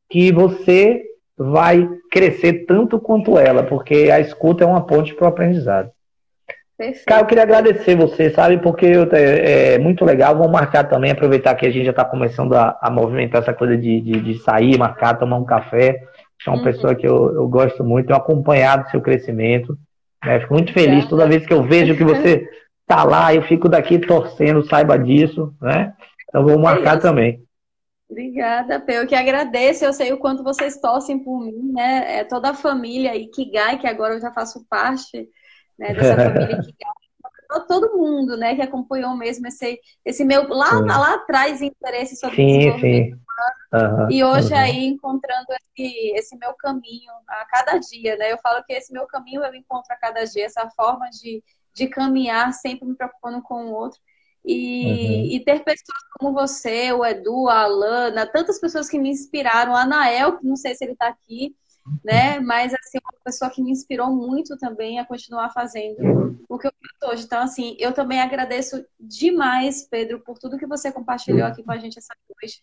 Speaker 2: que você vai crescer tanto quanto ela, porque a escuta é uma ponte para o aprendizado.
Speaker 3: Perfeito.
Speaker 2: Cara, eu queria agradecer você, sabe, porque é muito legal. Vamos marcar também, aproveitar que a gente já está começando a movimentar essa coisa de sair, marcar, tomar um café. É uma pessoa que eu gosto muito, tenho acompanhado o seu crescimento. Né? Fico muito feliz toda vez que eu vejo que você está lá, eu fico daqui torcendo, saiba disso, né? Então vou marcar também.
Speaker 3: Obrigada, Peu. Eu que agradeço. Eu sei o quanto vocês torcem por mim, né? Toda a família Ikigai, que agora eu já faço parte, né, dessa família Ikigai. Todo mundo, né, que acompanhou mesmo esse meu lá atrás interesse sobre desenvolvimento humano. E hoje aí encontrando esse meu caminho a cada dia, né? Eu falo que esse meu caminho eu encontro a cada dia, essa forma de caminhar, sempre me preocupando com o outro. E ter pessoas como você, o Edu, a Alana, tantas pessoas que me inspiraram, a Anael, que não sei se ele está aqui, né? Mas assim, uma pessoa que me inspirou muito também a continuar fazendo o que eu faço hoje. Então, assim, eu também agradeço demais, Pedro, por tudo que você compartilhou aqui com a gente essa noite.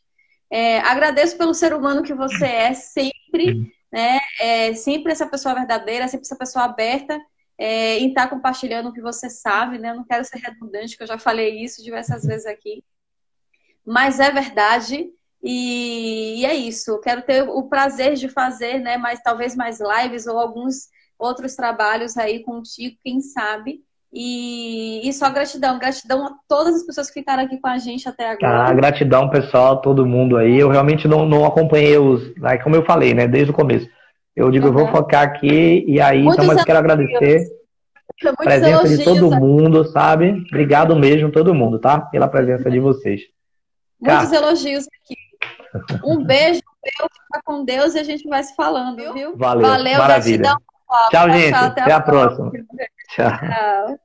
Speaker 3: Agradeço pelo ser humano que você é sempre, né? Sempre essa pessoa verdadeira, sempre essa pessoa aberta. Em estar compartilhando o que você sabe, né? Eu não quero ser redundante, que eu já falei isso diversas vezes aqui. Mas é verdade. E é isso. Eu quero ter o prazer de fazer, né? Talvez mais lives ou alguns outros trabalhos aí contigo, quem sabe. E só gratidão. Gratidão a todas as pessoas que ficaram aqui com a gente até agora.
Speaker 2: Gratidão, pessoal, todo mundo aí. Eu realmente não acompanhei como eu falei, né? Desde o começo. Eu digo, eu vou focar aqui e aí, então, mas quero agradecer a presença de todo mundo, sabe? Obrigado mesmo, todo mundo, tá? Pela presença de vocês.
Speaker 3: Muitos elogios aqui. Um beijo, fica com Deus e a gente vai se falando, viu?
Speaker 2: Valeu, maravilha.
Speaker 3: Gratidão.
Speaker 2: Tchau, gente. Até a próxima. Tchau.